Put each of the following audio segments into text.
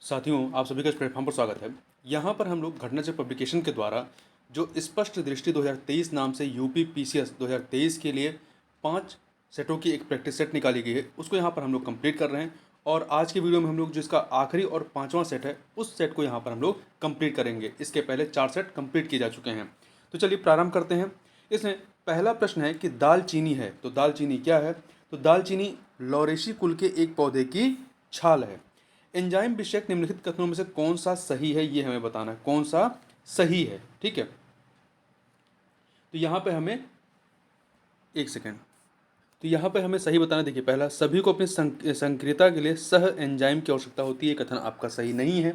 साथियों, आप सभी का इस प्लेटफॉर्म पर स्वागत है। यहाँ पर हम लोग घटनाचक्र पब्लिकेशन के द्वारा जो स्पष्ट दृष्टि 2023 नाम से यूपी पीसीएस 2023 के लिए 5 सेटों की एक प्रैक्टिस सेट निकाली गई है, उसको यहाँ पर हम लोग कंप्लीट कर रहे हैं। और आज के वीडियो में हम लोग जिसका आखिरी और 5वां सेट है, उस सेट को यहाँ पर हम लोग कंप्लीट करेंगे। इसके पहले 4 सेट कंप्लीट किए जा चुके हैं। तो चलिए प्रारंभ करते हैं। इसमें पहला प्रश्न है कि दालचीनी है, तो दालचीनी क्या है? तो दालचीनी लॉरेशी कुल के एक पौधे की छाल है। एंजाइम विषयक निम्नलिखित कथनों में से कौन सा सही है, ये हमें बताना है, कौन सा सही है। ठीक है, तो यहाँ पे हमें एक सेकेंड, तो यहाँ पे हमें सही बताना। देखिए, पहला, सभी को अपनी संक्रियता के लिए सह एंजाइम की आवश्यकता होती है, कथन आपका सही नहीं है।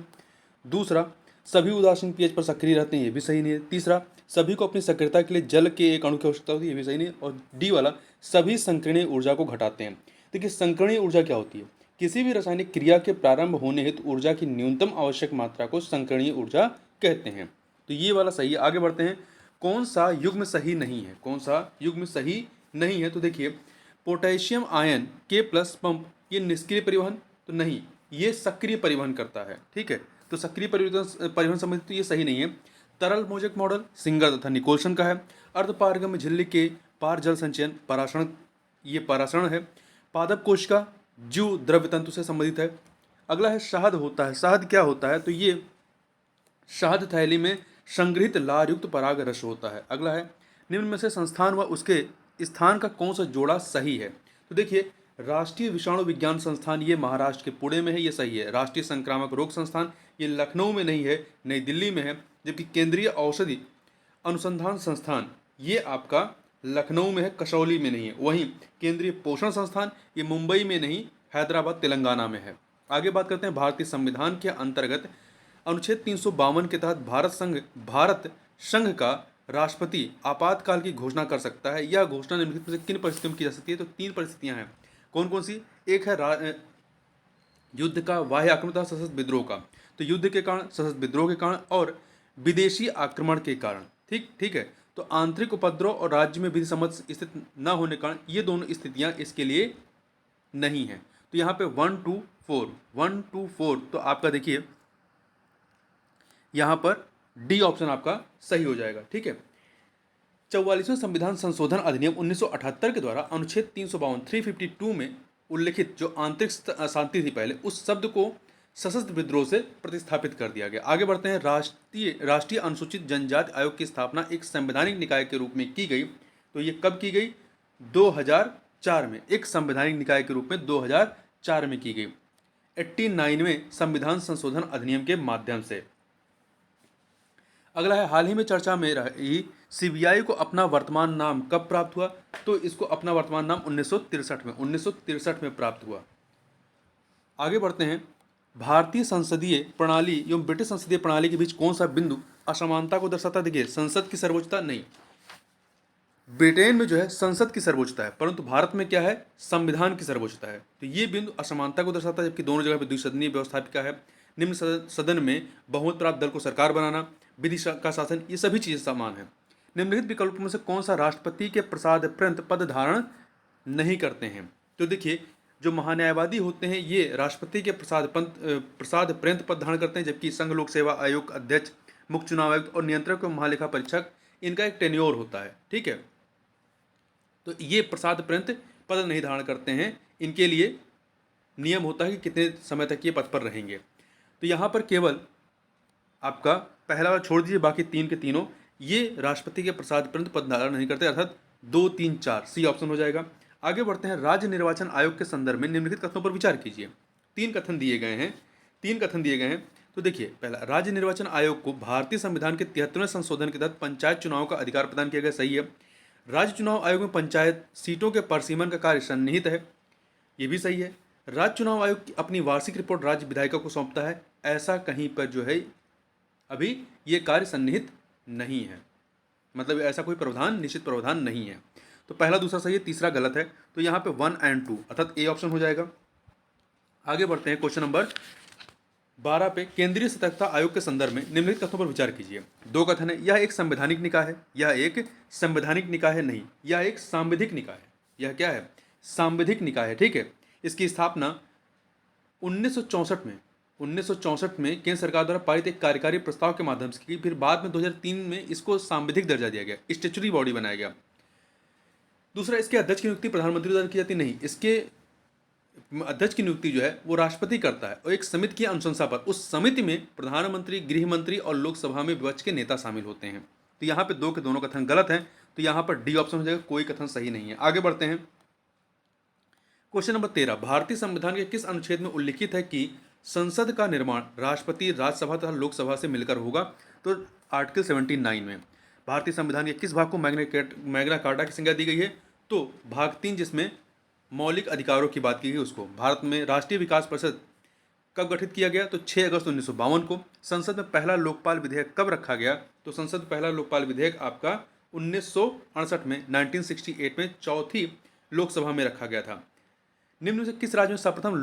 दूसरा, सभी उदासीन पीएच पर सक्रिय रहते हैं, ये भी सही नहीं है। तीसरा, सभी को अपनी सक्रियता के लिए जल के एक अणु की आवश्यकता होती है, ये भी सही नहीं है। और डी वाला, सभी संकीर्णीय ऊर्जा को घटाते हैं। देखिए, संकीर्णीय ऊर्जा क्या होती है? किसी भी रासायनिक क्रिया के प्रारंभ होने हेतु ऊर्जा की न्यूनतम आवश्यक मात्रा को संकीर्णीय ऊर्जा कहते हैं। तो ये वाला सही है। आगे बढ़ते हैं। कौन सा युग्म सही नहीं है? कौन सा युग्म सही नहीं है? तो देखिए, पोटेशियम आयन के प्लस पंप, ये निष्क्रिय परिवहन तो नहीं, ये सक्रिय परिवहन करता है। ठीक है, तो सक्रिय परिवहन संबंधित तो ये सही नहीं है। तरल मोजेक मॉडल सिंगर तथा निकोलसन का है। अर्धपारगम्य झिल्ली के पार जल संचयन परासरण, ये परासरण है। पादप कोशिका जीव द्रव्य तंतु से संबंधित है। अगला है शहद होता है। शहद क्या होता है? तो ये शहद थैली में संग्रहित लार युक्त पराग रस होता है। अगला है, निम्न में से संस्थान व उसके स्थान का कौन सा जोड़ा सही है? तो देखिए, राष्ट्रीय विषाणु विज्ञान संस्थान ये महाराष्ट्र के पुणे में है, ये सही है। राष्ट्रीय संक्रामक रोग संस्थान ये लखनऊ में नहीं है, नई दिल्ली में है। जबकि केंद्रीय औषधि अनुसंधान संस्थान ये आपका लखनऊ में है, कसौली में नहीं है। वहीं केंद्रीय पोषण संस्थान ये मुंबई में नहीं, हैदराबाद तेलंगाना में है। आगे बात करते हैं। भारतीय संविधान के अंतर्गत अनुच्छेद 352 के तहत भारत संघ का राष्ट्रपति आपातकाल की घोषणा कर सकता है। यह घोषणा निम्नलिखित में से किन परिस्थितियों में की जा सकती है? तो 3 परिस्थितियां हैं। कौन कौन सी? एक है युद्ध का, बाह्य आक्रमण तथा सशस्त्र विद्रोह का। तो युद्ध के कारण, सशस्त्र विद्रोह के कारण और विदेशी आक्रमण के कारण। ठीक है, तो आंतरिक उपद्रव और राज्य में विधि सम्मत स्थिति न होने के कारण ये दोनों स्थितियां इसके लिए नहीं है। तो यहाँ पे 1 2 4 तो आपका देखिए यहाँ पर डी ऑप्शन आपका सही हो जाएगा। ठीक है, 44वें संविधान संशोधन अधिनियम 1978 के द्वारा अनुच्छेद 352 में उल्लिखित जो आंतरिक शांति थी पहले, उस शब्द को सशस्त्र विद्रोह से प्रतिस्थापित कर दिया गया। आगे बढ़ते हैं। राष्ट्रीय अनुसूचित जनजाति आयोग की स्थापना एक संवैधानिक निकाय के रूप में की गई। तो ये कब की गई? 2004 में। एक संवैधानिक निकाय के रूप में 2004 में की गई, 89वें संविधान संशोधन अधिनियम के माध्यम से। अगला है, हाल ही में चर्चा में रही सीबीआई को अपना वर्तमान नाम कब प्राप्त हुआ? तो इसको अपना वर्तमान नाम 1963 में प्राप्त हुआ। आगे बढ़ते हैं। भारतीय संसदीय प्रणाली एवं ब्रिटिश संसदीय प्रणाली के बीच कौन सा बिंदु असमानता को दर्शाता है? देखिए, संसद की सर्वोच्चता नहीं, ब्रिटेन में जो है संसद की सर्वोच्चता है, परंतु भारत में क्या है? संविधान की सर्वोच्चता है। तो ये बिंदु असमानता को दर्शाता है, जबकि दोनों जगह पे द्विसदनीय व्यवस्थापिका है। निम्न सदन में बहुमत प्राप्त दल को सरकार बनाना, विधि का शासन, ये सभी चीजें समान है। निम्नलिखित विकल्पों में से कौन सा राष्ट्रपति के प्रसाद पर्यंत पद धारण नहीं करते हैं? तो देखिए, जो महान्यायवादी होते हैं ये राष्ट्रपति के प्रसाद पर्यंत पद धारण करते हैं, जबकि संघ लोक सेवा आयोग अध्यक्ष, मुख्य चुनाव आयुक्त और नियंत्रक एवं महालेखा परीक्षक, इनका एक टेन्योर होता है। ठीक है, तो ये प्रसाद पर्यंत पद नहीं धारण करते हैं, इनके लिए नियम होता है कि कितने समय तक ये पद पर रहेंगे। तो यहाँ पर केवल आपका पहला वाला छोड़ दीजिए, बाकी 3 के तीनों ये राष्ट्रपति के प्रसाद पर्यंत पद धारण नहीं करते, अर्थात 2 3 4 सी ऑप्शन हो जाएगा। आगे बढ़ते हैं। राज्य निर्वाचन आयोग के संदर्भ में निम्नलिखित कथनों पर विचार कीजिए। 3 कथन दिए गए हैं। तो देखिए, पहला, राज्य निर्वाचन आयोग को भारतीय संविधान के 73वें संशोधन के तहत पंचायत चुनाव का अधिकार प्रदान किया गया, सही है। राज्य चुनाव आयोग में पंचायत सीटों के परिसीमन का कार्य सन्निहित है, ये भी सही है। राज्य चुनाव आयोग अपनी वार्षिक रिपोर्ट राज्य विधायिका को सौंपता है, ऐसा कहीं पर जो है अभी ये कार्य सन्निहित नहीं है, मतलब ऐसा कोई प्रावधान, निश्चित प्रावधान नहीं है। तो पहला दूसरा सही है, तीसरा गलत है। तो यहाँ पे 1 और 2 अर्थात ए ऑप्शन हो जाएगा। आगे बढ़ते हैं। क्वेश्चन नंबर 12 पे, केंद्रीय सतर्कता आयोग के संदर्भ में निम्नलिखित कथनों पर विचार कीजिए। 2 कथन है, यह एक संवैधानिक निकाय है, यह एक संवैधानिक निकाय है नहीं, यह एक सांविधिक निकाय है। यह क्या है? सांविधिक निकाय है। ठीक है, इसकी स्थापना 1964 में 1964 में केंद्र सरकार द्वारा पारित एक कार्यकारी प्रस्ताव के माध्यम से की, फिर बाद में 2003 में इसको सांविधिक दर्जा दिया गया, स्टेचुरी बॉडी बनाया गया। दूसरा, इसके अध्यक्ष की नियुक्ति प्रधानमंत्री द्वारा की जाती नहीं, इसके अध्यक्ष की नियुक्ति जो है वो राष्ट्रपति करता है और एक समिति की अनुशंसा पर। उस समिति में प्रधानमंत्री, गृह मंत्री और लोकसभा में विपक्ष के नेता शामिल होते हैं। तो यहाँ पे दो के दोनों कथन गलत हैं, तो यहाँ पर डी ऑप्शन हो जाएगा, कोई कथन सही नहीं है। आगे बढ़ते हैं। क्वेश्चन नंबर 13, भारतीय संविधान के किस अनुच्छेद में उल्लिखित है कि संसद का निर्माण राष्ट्रपति, राज्यसभा तथा लोकसभा से मिलकर होगा? तो आर्टिकल 79 में। भारतीय संविधान के किस भाग को मैग्ना कार्टा की संज्ञा दी गई है? तो भाग 3, जिसमें मौलिक अधिकारों की बात की गई उसको। भारत में राष्ट्रीय विकास परिषद कब गठित किया गया? तो 6 अगस्त 1952 को। संसद में पहला लोकपाल विधेयक कब रखा गया? तो संसद में पहला लोकपाल विधेयक आपका 1968 में, 1968 में चौथी लोकसभा में रखा गया था। निम्न में से किस राज्य में सर्वप्रथम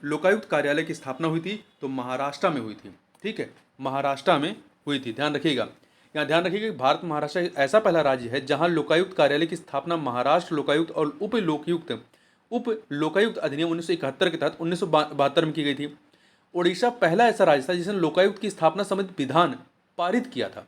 लोकायुक्त कार्यालय की स्थापना हुई थी? तो महाराष्ट्र में हुई थी। ठीक है, महाराष्ट्र में हुई थी, ध्यान रखिएगा। यहाँ ध्यान रखिएगा कि भारत महाराष्ट्र ऐसा पहला राज्य है जहाँ लोकायुक्त कार्यालय की स्थापना महाराष्ट्र लोकायुक्त और उप लोकायुक्त अधिनियम 1971 के तहत 1972 में की गई थी। ओडिशा पहला ऐसा राज्य था जिसने लोकायुक्त की स्थापना संबंधित विधान पारित किया था।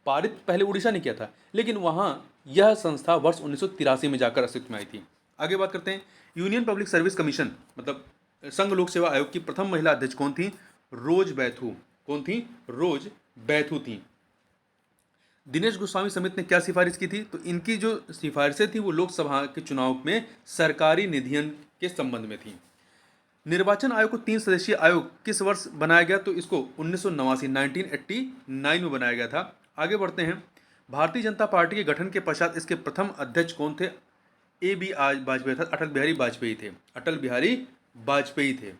पारित पहले उड़ीसा ने किया था, लेकिन वहाँ यह संस्था वर्ष 1983 में जाकर अस्तित्व में आई थी। आगे बात करते हैं। यूनियन पब्लिक सर्विस कमीशन मतलब संघ लोक सेवा आयोग की प्रथम महिला अध्यक्ष कौन थी? रोज बैथू। कौन थी? रोज बैथू थी। दिनेश गोस्वामी समिति ने क्या सिफारिश की थी? तो इनकी जो सिफारिशें थी वो लोकसभा के चुनाव में सरकारी निधियन के संबंध में थी। निर्वाचन आयोग को 3 सदस्यीय आयोग किस वर्ष बनाया गया? तो इसको 1989 में बनाया गया था। आगे बढ़ते हैं। भारतीय जनता पार्टी के गठन के पश्चात इसके प्रथम अध्यक्ष कौन थे? A.B. वाजपेयी था, अटल बिहारी वाजपेयी थे। अटल बिहारी वाजपेयी थे।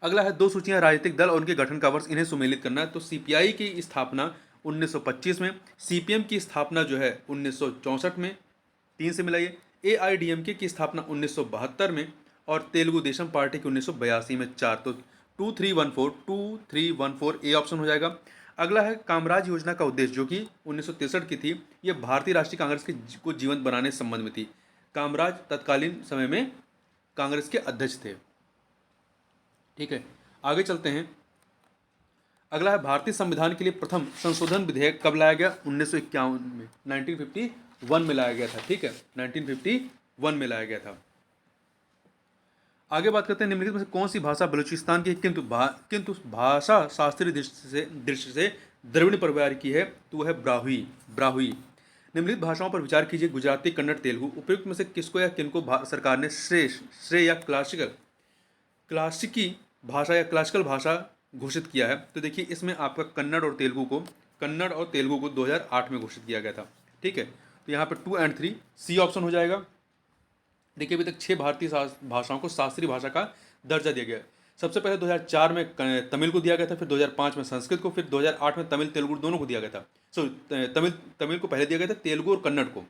अगला है 2 सूचियां राजनीतिक दल और उनके गठन का वर्ष, इन्हें सुमेलित करना है। तो CPI की स्थापना 1925 में, CPM की स्थापना जो है 1964 में, 3 से मिलाइए। AIDMK की स्थापना 1972 में और तेलुगु देशम पार्टी की 1982 में, 4। तो 2314 ए ऑप्शन हो जाएगा। अगला है कामराज योजना का उद्देश्य, जो कि 1963 की थी। ये भारतीय राष्ट्रीय कांग्रेस को जीवंत बनाने के संबंध में थी। कामराज तत्कालीन समय में कांग्रेस के अध्यक्ष थे। ठीक है, आगे चलते हैं। अगला है भारतीय संविधान के लिए प्रथम संशोधन विधेयक कब लाया गया? 1951 में, 1951 में लाया गया था। ठीक है, 1951 में लाया गया था। आगे बात करते हैं। निम्नलिखित में से कौन सी भाषा बलूचिस्तान की किंतु भाषा शास्त्रीय दृष्टि से द्रविड़ परिवार की है? तो वह है ब्राहुई। निम्नलिखित भाषाओं पर विचार कीजिए। गुजराती, कन्नड़, तेलुगु। उपयुक्त में से किसको या किनको सरकार ने श्रेय या क्लासिकी भाषा या क्लासिकल भाषा घोषित किया है? तो देखिए, इसमें आपका कन्नड़ और तेलुगु को 2008 में घोषित किया गया था। ठीक है, तो यहाँ पर 2 और 3 सी ऑप्शन हो जाएगा। देखिए, अभी तक 6 भारतीय भाषाओं को शास्त्रीय भाषा का दर्जा दिया गया है। सबसे पहले 2004 में तमिल को दिया गया था, फिर 2005 में संस्कृत को, फिर 2008 में तमिल तेलुगु दोनों को दिया गया था। तमिल को पहले दिया गया था, तेलुगु और कन्नड़ को।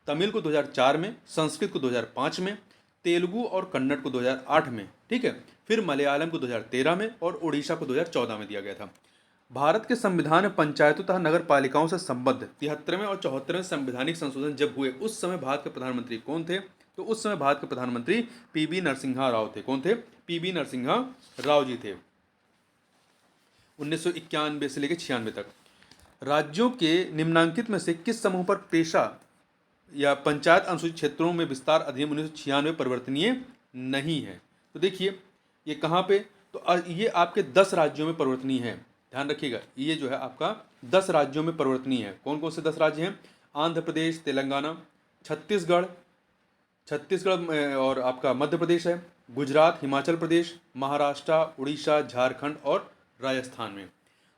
तमिल को 2004 में, संस्कृत को 2005 में, तेलुगु और कन्नड़ को 2008 में। ठीक है, फिर मलयालम को 2013 में और ओडिशा को 2014 में दिया गया था। भारत के संविधान में पंचायतों तथा नगर पालिकाओं से संबद्ध 73वें और 74वें संवैधानिक संशोधन जब हुए, उस समय भारत के प्रधानमंत्री कौन थे? तो उस समय भारत के प्रधानमंत्री पीबी नरसिम्हा राव थे। कौन थे? पीबी नरसिम्हा राव जी थे। 1991 से लेकर 96 तक। राज्यों के निम्नांकित में से किस समूह पर पेशा या पंचायत अनुसूचित क्षेत्रों में विस्तार अधिनियम 1996 परिवर्तनीय नहीं है? तो देखिए, ये कहाँ पे? तो ये आपके 10 राज्यों में परिवर्तनीय है। ध्यान रखिएगा, ये जो है आपका 10 राज्यों में परिवर्तनीय है। कौन कौन से 10 राज्य हैं? आंध्र प्रदेश, तेलंगाना, छत्तीसगढ़ और आपका मध्य प्रदेश है, गुजरात, हिमाचल प्रदेश, महाराष्ट्र, उड़ीसा, झारखंड और राजस्थान में।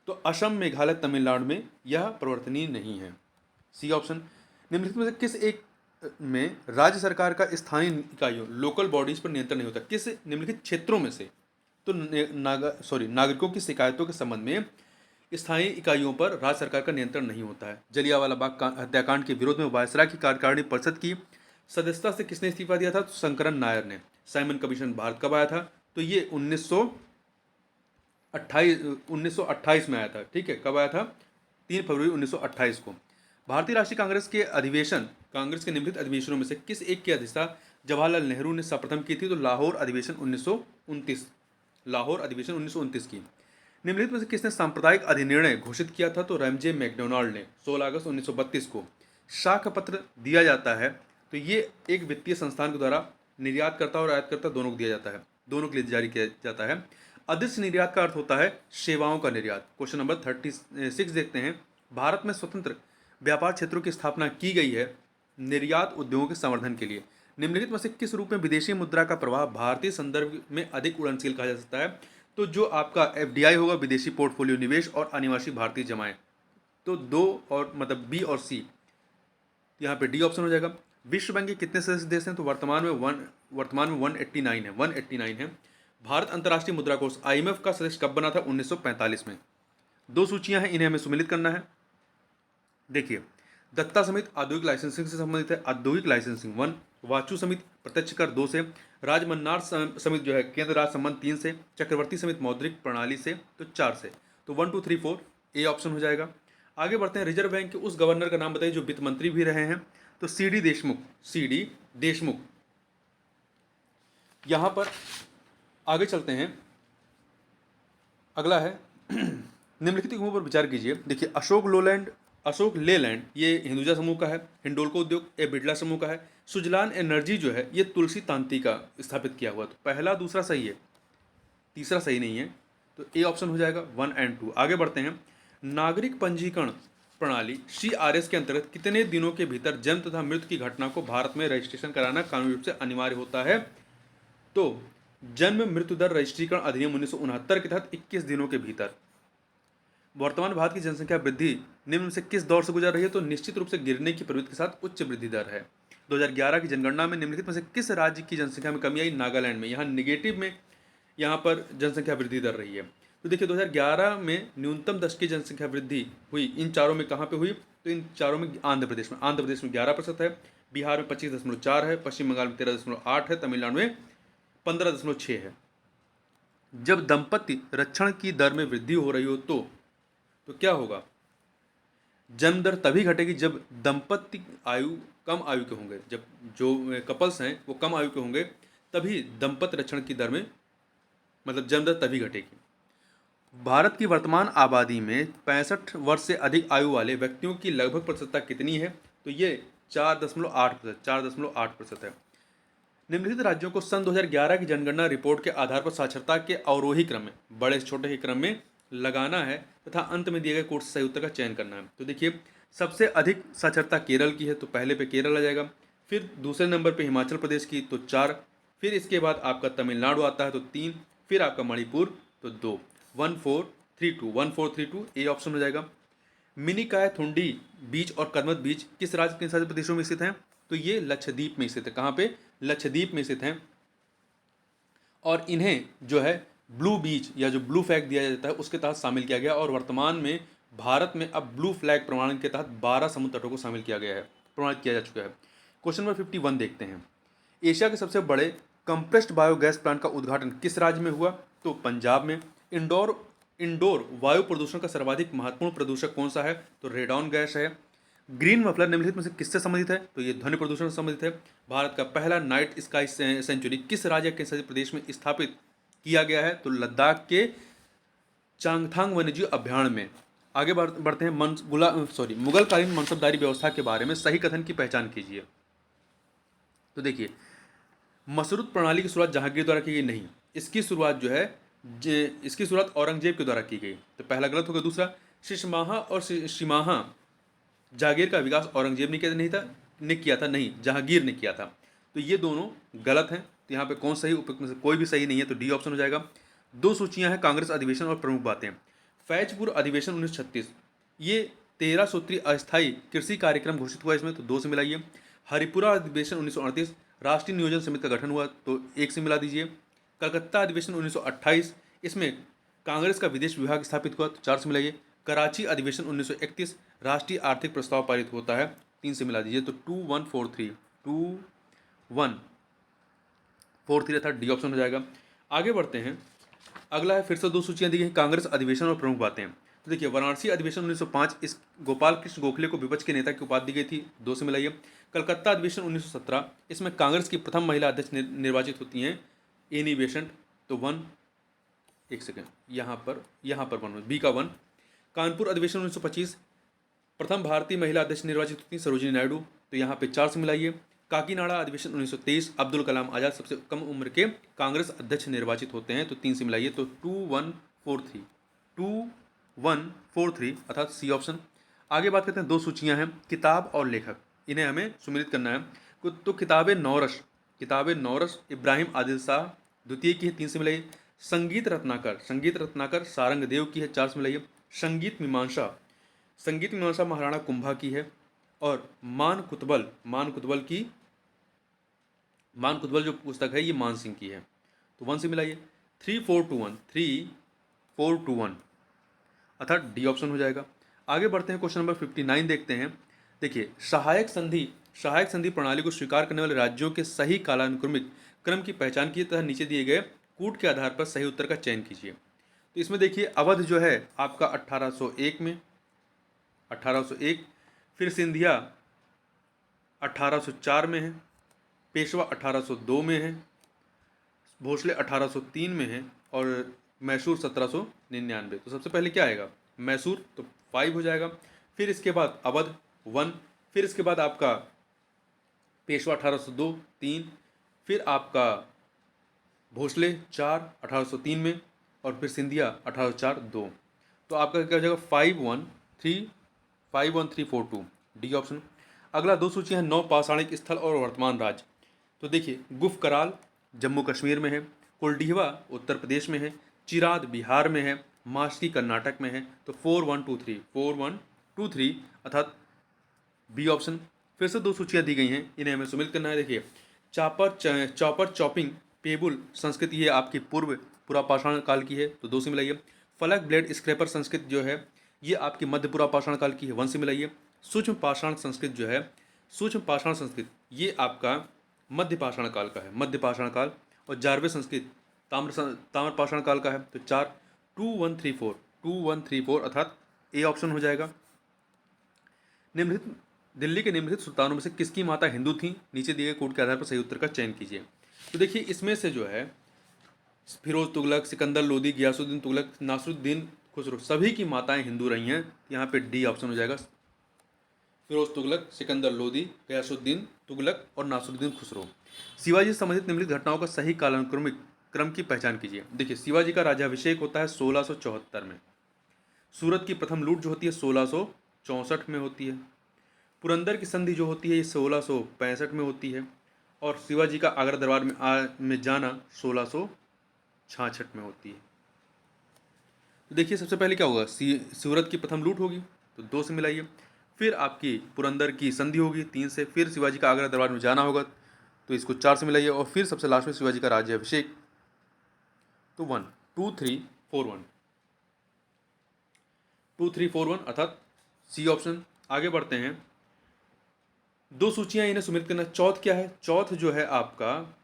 तो असम, मेघालय, तमिलनाडु में यह परिवर्तनीय नहीं है। C option. निम्नलिखित में से किस एक में राज्य सरकार का स्थानीय इकाइयों लोकल बॉडीज पर नियंत्रण नहीं होता? किस निम्नलिखित क्षेत्रों में से? तो नागरिकों की शिकायतों के संबंध में स्थानीय इकाइयों पर राज्य सरकार का नियंत्रण नहीं होता है। जलियांवाला बाग हत्याकांड के विरोध में वायसराय की कार्यकारिणी परिषद की सदस्यता से किसने इस्तीफा दिया था? तो शंकरन नायर ने। साइमन कमीशन भारत कब आया था? तो ये 1928 में आया था। ठीक है, कब आया था? 3 फरवरी 1928 को। भारतीय राष्ट्रीय कांग्रेस के निम्नलिखित अधिवेशनों में से किस एक की अध्यक्षता जवाहरलाल नेहरू ने सर्वप्रथम की थी? तो लाहौर अधिवेशन 1929। लाहौर अधिवेशन 1929 की। निम्नलिखित में से किसने सांप्रदायिक अधिनिर्णय घोषित किया था? तो रैमजे मैकडोनाल्ड ने 16 अगस्त 1932 को। साख पत्र दिया जाता है तो ये एक वित्तीय संस्थान के द्वारा निर्यातकर्ता और आयातकर्ता दोनों को दिया जाता है, दोनों के लिए जारी किया जाता है। अदृश्य निर्यात का अर्थ होता है सेवाओं का निर्यात। क्वेश्चन नंबर 36 देखते हैं। भारत में स्वतंत्र व्यापार क्षेत्रों की स्थापना की गई है निर्यात उद्योगों के संवर्धन के लिए। निम्नलिखित में से किस रूप में विदेशी मुद्रा का प्रवाह भारतीय संदर्भ में अधिक उड़नशील कहा जा सकता है? तो जो आपका एफडीआई होगा, विदेशी पोर्टफोलियो निवेश, और अनिवासी भारतीय जमाएं। तो दो और मतलब बी और सी, यहाँ पे डी ऑप्शन हो जाएगा। विश्व बैंक के कितने सदस्य देश हैं? तो वर्तमान में 189 है, 189 है। भारत अंतर्राष्ट्रीय मुद्रा कोष आईएमएफ का सदस्य कब बना था? 1945 में। दो सूचियां हैं, इन्हें हमें सम्मिलित करना है। देखिए, दत्ता समिति औद्योगिक लाइसेंसिंग से संबंधित है, औद्योगिक लाइसेंसिंग 1। वाचु समिति प्रत्यक्ष कर 2 से। राजमन्नार समिति जो है केंद्र राज्य संबंध 3 से। चक्रवर्ती समिति मौद्रिक प्रणाली से तो 4 से। तो 1 2 3 4 ए ऑप्शन हो जाएगा। आगे बढ़ते हैं। रिजर्व बैंक के उस गवर्नर का नाम बताइए जो वित्त मंत्री भी रहे हैं। तो सी डी देशमुख। यहां पर आगे चलते हैं। अगला है निम्नलिखित युगों पर विचार कीजिए। देखिए, अशोक लेलैंड ये हिंदुजा समूह का है। हिंडोल्को उद्योग ये बिड़ला समूह का है। सुजलान एनर्जी जो है ये तुलसी तांती का स्थापित किया हुआ। तो पहला दूसरा सही है, तीसरा सही नहीं है। तो ए ऑप्शन हो जाएगा 1 और 2। आगे बढ़ते हैं। नागरिक पंजीकरण प्रणाली CRS के अंतर्गत कितने दिनों के भीतर जन्म तथा मृत्यु की घटना को भारत में रजिस्ट्रेशन कराना कानूनी रूप से अनिवार्य होता है? तो जन्म मृत्यु दर रजिस्ट्रीकरण अधिनियम 1969 के तहत 21 दिनों के भीतर। वर्तमान भारत की जनसंख्या वृद्धि निम्न से किस दौर से गुजर रही है? तो निश्चित रूप से गिरने की प्रवृत्ति के साथ उच्च वृद्धि दर है। 2011 की जनगणना में निम्नलिखित में से किस राज्य की जनसंख्या में कमी आई? नागालैंड में। यहाँ निगेटिव में यहाँ पर जनसंख्या वृद्धि दर रही है। तो देखिए, 2011 में न्यूनतम दशकीय जनसंख्या वृद्धि हुई इन चारों में कहाँ पे हुई? तो इन चारों में आंध्र प्रदेश में 11% है, बिहार में 25.4 है, पश्चिम बंगाल में 13.8 है, तमिलनाडु में 15.6 है। जब दंपति रक्षण की दर में वृद्धि हो रही हो तो क्या होगा? जन्म दर तभी घटेगी जब दंपति कम आयु के होंगे। जब जो कपल्स हैं वो कम आयु के होंगे तभी दंपति रक्षण की दर में मतलब जन्म दर तभी घटेगी। भारत की वर्तमान आबादी में 65 वर्ष से अधिक आयु वाले व्यक्तियों की लगभग प्रतिशतता कितनी है? तो ये 4.8% है। निम्नलिखित राज्यों को सन 2011 की जनगणना रिपोर्ट के आधार पर साक्षरता के अवरोही क्रम में, बड़े से छोटे के क्रम में लगाना है तथा अंत में दिए गए कोर्स सही उत्तर का चयन करना है। तो देखिए, सबसे अधिक साक्षरता केरल की है तो पहले पे केरल आ जाएगा, फिर दूसरे नंबर पे हिमाचल प्रदेश की तो 4, फिर इसके बाद आपका तमिलनाडु आता है तो 3, फिर आपका मणिपुर तो 2। 1432 ए ऑप्शन हो जाएगा। मिनिकाय थुंडी बीच और कदमत बीच किस राज्य के सारे प्रदेशों में स्थित हैं? तो ये लक्षद्वीप में स्थित है। कहाँ पे? लक्षद्वीप में स्थित हैं। और इन्हें जो है ब्लू बीच या जो ब्लू फ्लैग दिया जाता है उसके तहत शामिल किया गया और वर्तमान में भारत में अब ब्लू फ्लैग प्रमाणन के तहत 12 समुद्र तटों को शामिल किया गया है, प्रमाणित किया जा चुका है। क्वेश्चन नंबर 51 देखते हैं। एशिया के सबसे बड़े कंप्रेस्ड बायोगैस प्लांट का उद्घाटन किस राज्य में हुआ? तो पंजाब में। इंडोर वायु प्रदूषण का सर्वाधिक महत्वपूर्ण प्रदूषक कौन सा है? तो रेडॉन गैस है। ग्रीन मफलर निम्नलिखित में से किससे संबंधित है? तो ये ध्वनि प्रदूषण से संबंधित है। भारत का पहला नाइट स्काई सेंचुरी किस राज्य के प्रदेश में स्थापित किया गया है? तो लद्दाख के चांगथांग वन्यजीव अभ्यारण्य में। आगे बढ़ते हैं। मुगलकालीन मनसबदारी व्यवस्था के बारे में सही कथन की पहचान कीजिए। तो देखिए, मसरूद प्रणाली की शुरुआत जहांगीर द्वारा की गई नहीं, इसकी शुरुआत जो है इसकी शुरुआत औरंगजेब के द्वारा की गई। तो पहला गलत होगा। दूसरा, शिशमाहा और शिमाहा जागीर का विकास औरंगजेब ने किया था, नहीं जहांगीर ने किया था। तो ये दोनों गलत हैं। तो यहाँ पे कौन सही? उपयुक्त में से कोई भी सही नहीं है, तो डी ऑप्शन हो जाएगा। दो सूचियां हैं कांग्रेस अधिवेशन और प्रमुख बातें। फैजपुर अधिवेशन 1936 ये 13 सूत्री अस्थायी कृषि कार्यक्रम घोषित हुआ, इसमें तो 2 से मिलाइए। हरिपुरा अधिवेशन 1938 राष्ट्रीय नियोजन समिति का गठन हुआ, तो 1 से मिला दीजिए। कलकत्ता अधिवेशन 1928 इसमें कांग्रेस का विदेश विभाग स्थापित हुआ, तो 4 से मिलाइए। कराची अधिवेशन 1931 राष्ट्रीय आर्थिक प्रस्ताव पारित होता है, 3 से मिला दीजिए। तो 2143 अर्थात डी ऑप्शन हो जाएगा। आगे बढ़ते हैं। अगला है, फिर से 2 सूचियां दी गई, कांग्रेस अधिवेशन और प्रमुख बातें। तो देखिए, वाराणसी अधिवेशन 1905 इस गोपाल कृष्ण गोखले को विपक्ष के नेता की उपाधि दी गई थी, 2 से मिलाइए। कलकत्ता अधिवेशन 1917 इसमें कांग्रेस की प्रथम महिला अध्यक्ष निर्वाचित होती हैं, एनी बेसेंट, तो 1। एक सेकेंड, यहाँ पर 1 बी का 1। कानपुर अधिवेशन 1925, प्रथम भारतीय महिला अध्यक्ष निर्वाचित होती सरोजिनी नायडू, तो यहाँ पे 4 से मिलाइए। काकीनाडा अधिवेशन 1923, अब्दुल कलाम आज़ाद सबसे कम उम्र के कांग्रेस अध्यक्ष निर्वाचित होते हैं, तो 3 से मिलाइए, तो 2143 अर्थात सी ऑप्शन। आगे बात करते हैं, 2 सूचियां हैं, किताब और लेखक, इन्हें हमें सुमिलित करना है। तो किताबें नौरस इब्राहिम आदिल शाह द्वितीय की है, 3 से मिलाइए। संगीत रत्नाकर सारंगदेव की है, 4 से मिलाइए। संगीत मीमांसा महाराणा कुंभा की है। और मान कुतबल जो पुस्तक है ये मान सिंह की है, तो 1 से मिलाइए। 3421 अर्थात डी ऑप्शन हो जाएगा। आगे बढ़ते हैं, क्वेश्चन नंबर 59 देखते हैं। देखिए, सहायक संधि प्रणाली को स्वीकार करने वाले राज्यों के सही कालानुक्रमिक क्रम की पहचान कीजिए तथा नीचे दिए गए कूट के आधार पर सही उत्तर का चयन कीजिए। तो इसमें देखिए, अवध जो है आपका 1801 में, 1801, फिर सिंधिया 1804 में है, पेशवा 1802 में है, भोसले 1803 में है, और मैसूर 1799। तो सबसे पहले क्या आएगा, मैसूर, तो 5 हो जाएगा। फिर इसके बाद अवध 1, फिर इसके बाद आपका पेशवा 1802 3, फिर आपका भोसले 4 1803 में, और फिर सिंधिया 1804 2। तो आपका क्या हो जाएगा, 5134 डी ऑप्शन। अगला 2 सूचियाँ हैं, 9 पाषाणिक स्थल और वर्तमान राज्य। तो देखिए, गुफ कराल जम्मू कश्मीर में है, कुलडीहवा उत्तर प्रदेश में है, चिराद बिहार में है, मास्की कर्नाटक में है। तो 4123 अर्थात बी ऑप्शन। फिर से 2 सूचियाँ दी गई हैं, इन्हें हमें सुमिलित करना है। देखिए, चॉपर चॉपिंग पेबुल संस्कृति ये आपकी पुरा पाषाण काल की है, तो 2 से मिलाइए। फलक ब्लेड स्क्रैपर संस्कृत जो है ये आपकी मध्य पुरा पाषाण काल की है, 1 से मिलाइए। सूक्ष्म पाषाण संस्कृत ये आपका मध्य पाषाण काल का है, मध्य पाषाण काल। और जारवे संस्कृत ताम्र पाषाण काल का है, तो 4 2134 अर्थात ए ऑप्शन हो जाएगा। दिल्ली के निम्नलिखित सुल्तानों में से किसकी माता हिंदू थी, नीचे दिए गए कोड के आधार पर सही उत्तर का चयन कीजिए। तो देखिए, इसमें से जो है फिरोज तुगलक, सिकंदर लोदी, गियासुद्दीन तुगलक, नासरुद्दीन खुसरो, सभी की माताएं हिंदू रही हैं, यहाँ पे डी ऑप्शन हो जाएगा। फिरोज तुगलक, सिकंदर लोदी, गयासुद्दीन तुगलक और नासरुद्दीन खुसरो। शिवाजी से संबंधित निम्नलिखित घटनाओं का सही कालानुक्रमिक क्रम की पहचान कीजिए। देखिए, शिवाजी का राज्याभिषेक होता है 1674 में। सूरत की प्रथम लूट जो होती है 1664 में होती है। पुरंदर की संधि जो होती है ये 1665 में होती है। और शिवाजी का आगरा दरबार में जाना 1666 में होती है। तो देखिए, सबसे पहले क्या होगा, सूरत की प्रथम लूट होगी, तो 2 से मिलाइए। फिर आपकी पुरंदर की संधि होगी 3 से। फिर शिवाजी का आगरा दरबार में जाना होगा, तो इसको 4 से मिलाइए। और फिर सबसे लास्ट में शिवाजी का राज्याभिषेक, तो 1 2 3 4 1 2 3 4 1 अर्थात सी ऑप्शन। आगे बढ़ते हैं, 2 सूचियां इन्हें सुमिलित करना। चौथ क्या है, चौथ जो है आपका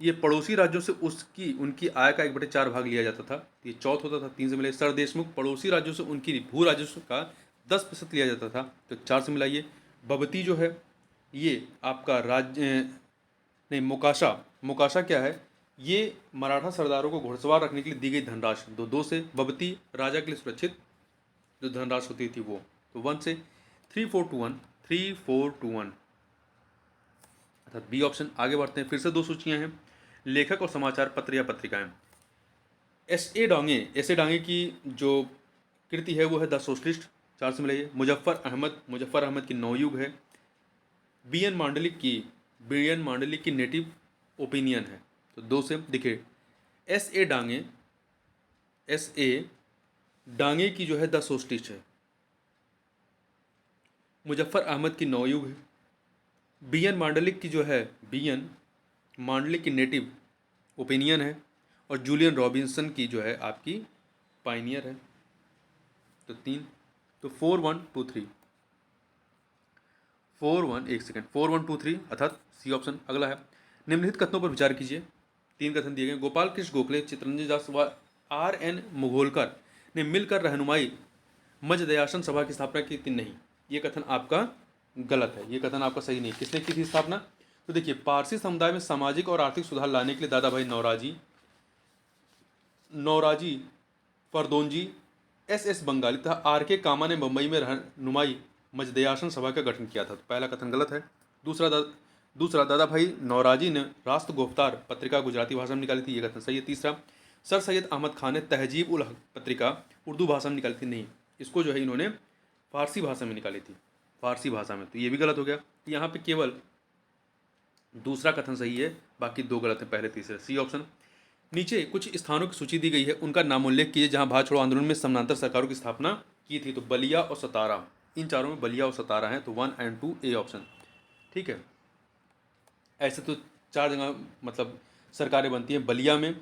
ये पड़ोसी राज्यों से उनकी आय का 1/4 भाग लिया जाता था, ये चौथ होता था। 3 से मिलाइए। सर देशमुख, पड़ोसी राज्यों से उनकी भू राजस्व का 10% लिया जाता था, तो 4 से मिलाइए। भवती जो है ये आपका नहीं, मोकाशा क्या है, ये मराठा सरदारों को घुड़सवार रखने के लिए दी गई धनराशि, 2 से। भवती राजा के लिए सुरक्षित जो धनराशि होती थी वो, तो 1 से। 3421 अर्थात बी ऑप्शन। आगे बढ़ते हैं, फिर से 2 सूचियां हैं, लेखक और समाचार पत्र या पत्रिकाएं। एस ए डांगे की जो कृति है वो है द सोशलिस्ट, 4 से मिलाइए। मुजफ्फर अहमद की नवयुग है। बी एन मांडलिक की नेटिव ओपिनियन है, तो 2 से। देखिए, एस ए डांगे की जो है द सोशलिस्ट है। मुजफ्फर अहमद की नवयुग है। बी एन मांडलिक की नेटिव ओपिनियन है। और जूलियन रॉबिन्सन की जो है आपकी पाइनियर है, तो 3। तो 4123 अर्थात सी ऑप्शन। अगला है, निम्नलिखित कथनों पर विचार कीजिए। 3 कथन दिए गए। गोपाल कृष्ण गोखले, चित्तरंजन दास व RN मुघोलकर ने मिलकर रहनुमाई मजदयासन सभा की स्थापना की थी, नहीं, ये कथन आपका गलत है, ये कथन आपका सही नहीं। किसने की थी स्थापना, तो देखिए, पारसी समुदाय में सामाजिक और आर्थिक सुधार लाने के लिए दादा भाई नौरोजी नौराजी फरदोंजी, एस बंगाली तथा आर के कामा ने मुंबई में रहनुमाई मजदयासन सभा का गठन किया था। तो पहला कथन गलत है। दूसरा दादा भाई नौराजी ने राष्ट्र गुफ्तार पत्रिका गुजराती भाषा में निकाली थी, ये कथन सही है। तीसरा सर सैयद अहमद खान ने तहजीब उल हक पत्रिका उर्दू भाषा में निकाली थी, नहीं, इसको जो है इन्होंने फारसी भाषा में निकाली थी, फारसी भाषा में, तो ये भी गलत हो गया। तो यहाँ पे केवल दूसरा कथन सही है, बाकी दो गलत है, पहले तीसरे, सी ऑप्शन। नीचे कुछ स्थानों की सूची दी गई है, उनका नाम उल्लेख कीजिए जहां भारत छोड़ो आंदोलन में समानांतर सरकारों की स्थापना की थी। तो बलिया और सतारा, इन चारों में बलिया और सतारा हैं, तो 1 और 2 ए ऑप्शन, ठीक है। ऐसे तो 4 जगह मतलब सरकारें बनती हैं, बलिया में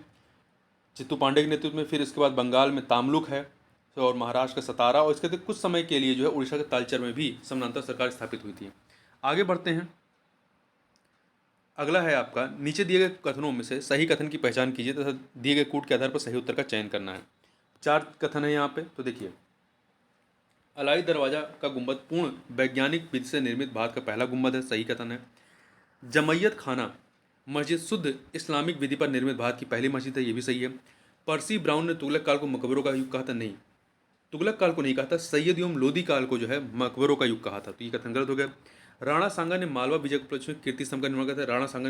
चित्तू पांडे के नेतृत्व में, फिर इसके बाद बंगाल में तामलुक है, और महाराष्ट्र का सतारा, और इसके कुछ समय के लिए जो है उड़ीसा के तालचर में भी समानांतर सरकार स्थापित हुई थी। आगे बढ़ते हैं। अगला है आपका, नीचे दिए गए कथनों में से सही कथन की पहचान कीजिए तथा दिए गए कूट के आधार पर सही उत्तर का चयन करना है। 4 कथन है यहाँ पे, तो देखिए, अलाई दरवाजा का गुंबद पूर्ण वैज्ञानिक विधि से निर्मित भारत का पहला गुंबद है, सही कथन है। जमैयत खाना मस्जिद शुद्ध इस्लामिक विधि पर निर्मित भारत की पहली मस्जिद है, ये भी सही है। पर्सी ब्राउन ने तुगलक काल को मकबरों का युग कहा था, नहीं, तुगलक काल को नहीं कहा था, सैयद एवं लोदी काल को जो है मकबरों का युग कहा था, तो ये कथन गलत हो गया। राणा सांगा ने मालवा विजय के उपलक्ष्य में कीर्ति स्तंभ का निर्माण किया था, राणा सांगा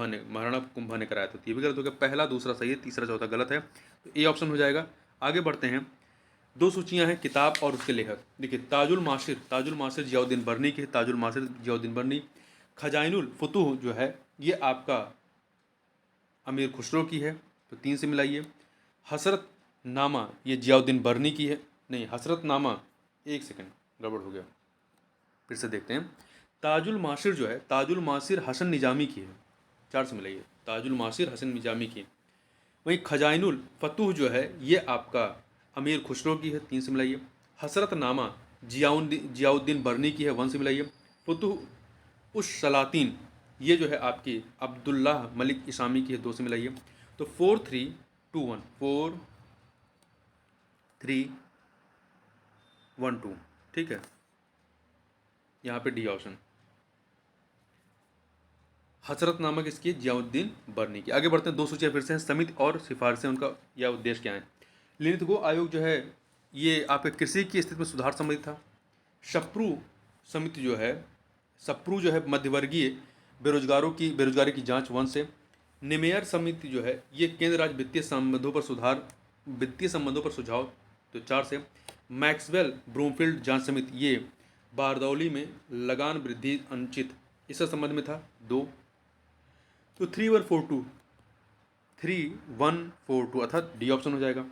ने महाराणा कुंभा ने कराया था, तो ये भी गलत हो गया। पहला दूसरा सही है, तीसरा चौथा गलत है, तो ए ऑप्शन हो जाएगा। आगे बढ़ते हैं। 2 सूचियां हैं, किताब और उसके लेखक। देखिए, ताजुल मासिर जियाउद्दीन बर्नी की है, ताजुल मासिर जियाउद्दीन बर्नी। खजाइनुल फुतूह जो है ये आपका अमीर खुसरो की है, तो 3 से मिलाइए। हसरत नामा ये जियाउद्दीन बर्नी की है, नहीं, हसरत नामा, एक सेकंड गड़बड़ हो गया, फिर से देखते हैं। ताजुल मासिर जो है, ताजुल मासिर हसन निजामी की है, 4 से मिलाइए, ताजुल मासिर हसन निजामी की। वहीं खजाइनुल फतूह जो है ये आपका अमीर खुसरो की है, 3 से मिलाइए। हसरत नामा जियाउद्दीन बर्नी की है, 1 से मिलाइए। फतूह उस सलातीन ये जो है आपकी अब्दुल्लाह मलिक इसामी की है, 2 से मिलाइए। तो 4 3 2 1, 4 3 1 2, ठीक है, यहाँ पे डी ऑप्शन। हसरतनामा किसकी है? जियाउद्दीन बर्नी की। आगे बढ़ते हैं, 2 सूचियाँ फिर से हैं, समिति और सिफारिशें, उनका यह उद्देश्य क्या है। लिनिथगो आयोग जो है ये आपके कृषि की स्थिति में सुधार संबंधित था। शप्रू समिति जो है, सप्रू जो है मध्यवर्गीय बेरोजगारी की जांच, 1 से। निमेयर समिति जो है ये केंद्र राज्य वित्तीय संबंधों पर सुझाव, तो 4 से। मैक्सवेल ब्रूमफील्ड जांच समिति ये बारदौली में लगान वृद्धि अनुचित, इससे संबंध में था, 2। तो 3 1 4 2 अर्थात डी ऑप्शन हो जाएगा।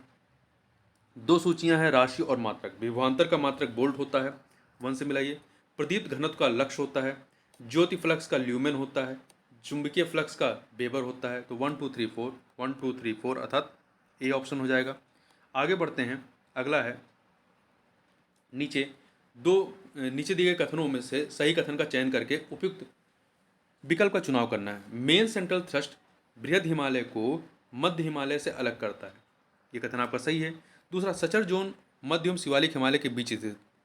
2 सूचियां हैं, राशि और मात्रक। विभवांतर का मात्रक बोल्ट होता है, 1 से मिलाइए। प्रदीप्त घनत्व का लक्ष्य होता है। ज्योति फ्लक्स का ल्यूमेन होता है। चुंबकीय फ्लक्स का वेबर होता है। तो 1 2 3 4, 1 2 3 4 अर्थात ए ऑप्शन हो जाएगा। आगे बढ़ते हैं, अगला है, नीचे दिए गए कथनों में से सही कथन का चयन करके उपयुक्त विकल्प का चुनाव करना है। मेन सेंट्रल थ्रस्ट बृहद हिमालय को मध्य हिमालय से अलग करता है, ये कथन आपका सही है। दूसरा, सचर जोन मध्य एवं शिवालिक हिमालय के बीच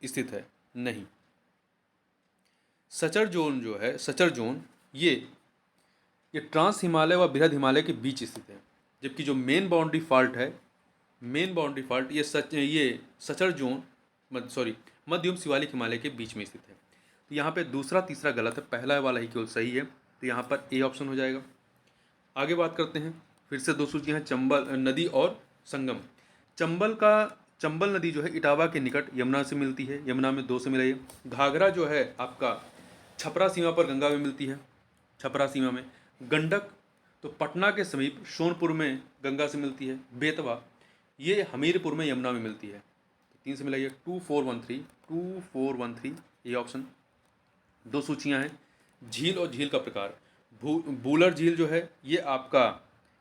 स्थित है, नहीं। सचर जोन जो है, सचर जोन ये ट्रांस हिमालय व बृहद हिमालय के बीच स्थित है, जबकि जो मेन बाउंड्री फॉल्ट ये सचर जोन मध्य एवं शिवालिक हिमालय के बीच में स्थित है। तो यहाँ पे दूसरा तीसरा गलत है, पहला वाला ही केवल सही है, तो यहाँ पर ए ऑप्शन हो जाएगा। आगे बात करते हैं, फिर से 2 सूचियाँ हैं, चंबल नदी और संगम। चंबल नदी जो है इटावा के निकट यमुना से मिलती है, यमुना में 2 से मिलाइए। घाघरा जो है आपका छपरा सीमा पर गंगा में मिलती है, छपरा सीमा में। गंडक तो पटना के समीप सोनपुर में गंगा से मिलती है। बेतवा ये हमीरपुर में यमुना में मिलती है, 3 से मिलाइए। 2 4 1 3 ये ऑप्शन। 2 सूचियाँ हैं, झील और झील का प्रकार। बूलर झील जो है ये आपका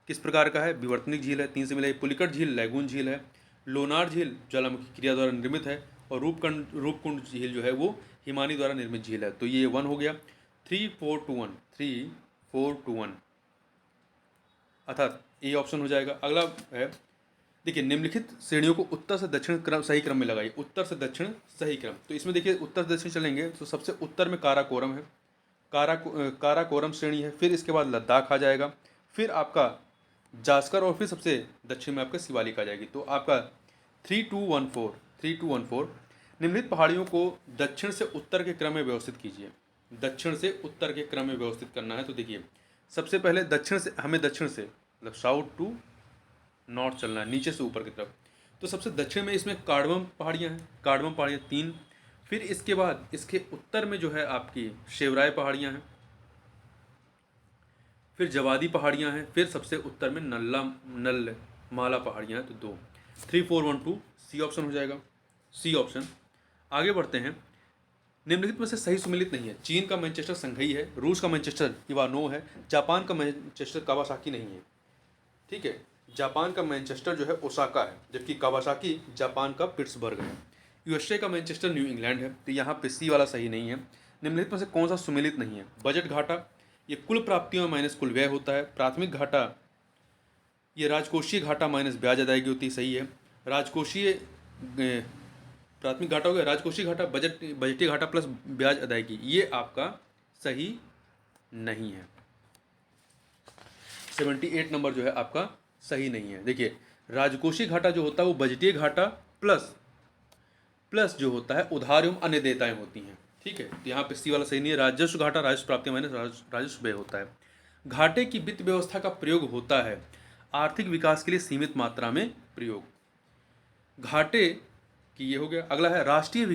किस प्रकार का है? विवर्तनिक झील है, 3 से मिलाइए। पुलिकट झील लैगून झील है। लोनार झील ज्वालामुखी क्रिया द्वारा निर्मित है, और रूपकुंड झील जो है वो हिमानी द्वारा निर्मित झील है, तो ये 1 हो गया। 3 4 2 1 अर्थात ए ऑप्शन हो जाएगा। अगला है, देखिए, निम्नलिखित श्रेणियों को उत्तर से दक्षिण क्रम सही क्रम में लगाइए। उत्तर से दक्षिण सही क्रम, तो इसमें देखिए उत्तर से दक्षिण चलेंगे तो सबसे उत्तर में काराकोरम है, काराकोरम श्रेणी है। फिर इसके बाद लद्दाख आ जाएगा, फिर आपका जास्कर और फिर सबसे दक्षिण में आपका शिवालिक आ जाएगी। तो आपका 3214 निम्नलिखित पहाड़ियों को दक्षिण से उत्तर के क्रम में व्यवस्थित कीजिए। दक्षिण से उत्तर के क्रम में व्यवस्थित करना है। तो देखिए सबसे पहले दक्षिण से मतलब साउथ टू नॉर्थ चलना है, नीचे से ऊपर की तरफ। तो सबसे दक्षिण में इसमें कार्डमम पहाड़ियाँ हैं, कार्डमम पहाड़ियाँ 3। फिर इसके बाद इसके उत्तर में जो है आपकी शेवराय पहाड़ियाँ हैं, फिर जवादी पहाड़ियाँ हैं, फिर सबसे उत्तर में नलमाला पहाड़ियाँ हैं। तो 2 3412 सी ऑप्शन हो जाएगा, सी ऑप्शन। आगे बढ़ते हैं। निम्नलिखित में से सही सुमेलित नहीं है। चीन का मैनचेस्टर संघई है, रूस का मैनचेस्टर इवानो है, जापान का मैनचेस्टर कावासाकी नहीं है। ठीक है, जापान का मैनचेस्टर जो है ओसाका है, जबकि कावासाकी जापान का पिट्सबर्ग है। यूएसए का मैनचेस्टर न्यू इंग्लैंड है। तो यहाँ पे सी वाला सही नहीं है। निम्नलिखित में से कौन सा सुमेलित नहीं है? बजट घाटा, ये कुल प्राप्तियों माइनस कुल व्यय होता है। प्राथमिक घाटा, ये राजकोषीय घाटा माइनस ब्याज अदायगी होती है, सही है। राजकोषीय प्राथमिक घाटा हो गया, राजकोषीय घाटा बजटीय घाटा प्लस ब्याज अदायगी, ये आपका सही नहीं है। 78 नंबर जो है आपका सही नहीं है। देखिए राजकोषीय घाटा जो होता है वो बजटीय घाटा प्लस जो होता है उधार एवं अन्य देयताएं होती हैं। ठीक है, तो यहाँ पे सी वाला सही नहीं है। राजस्व घाटा राजस्व प्राप्ति माइनस राजस्व व्यय होता है। घाटे की वित्त व्यवस्था का प्रयोग होता है आर्थिक विकास के लिए सीमित मात्रा में प्रयोग। घाटे की ये हो गया। अगला है राष्ट्रीय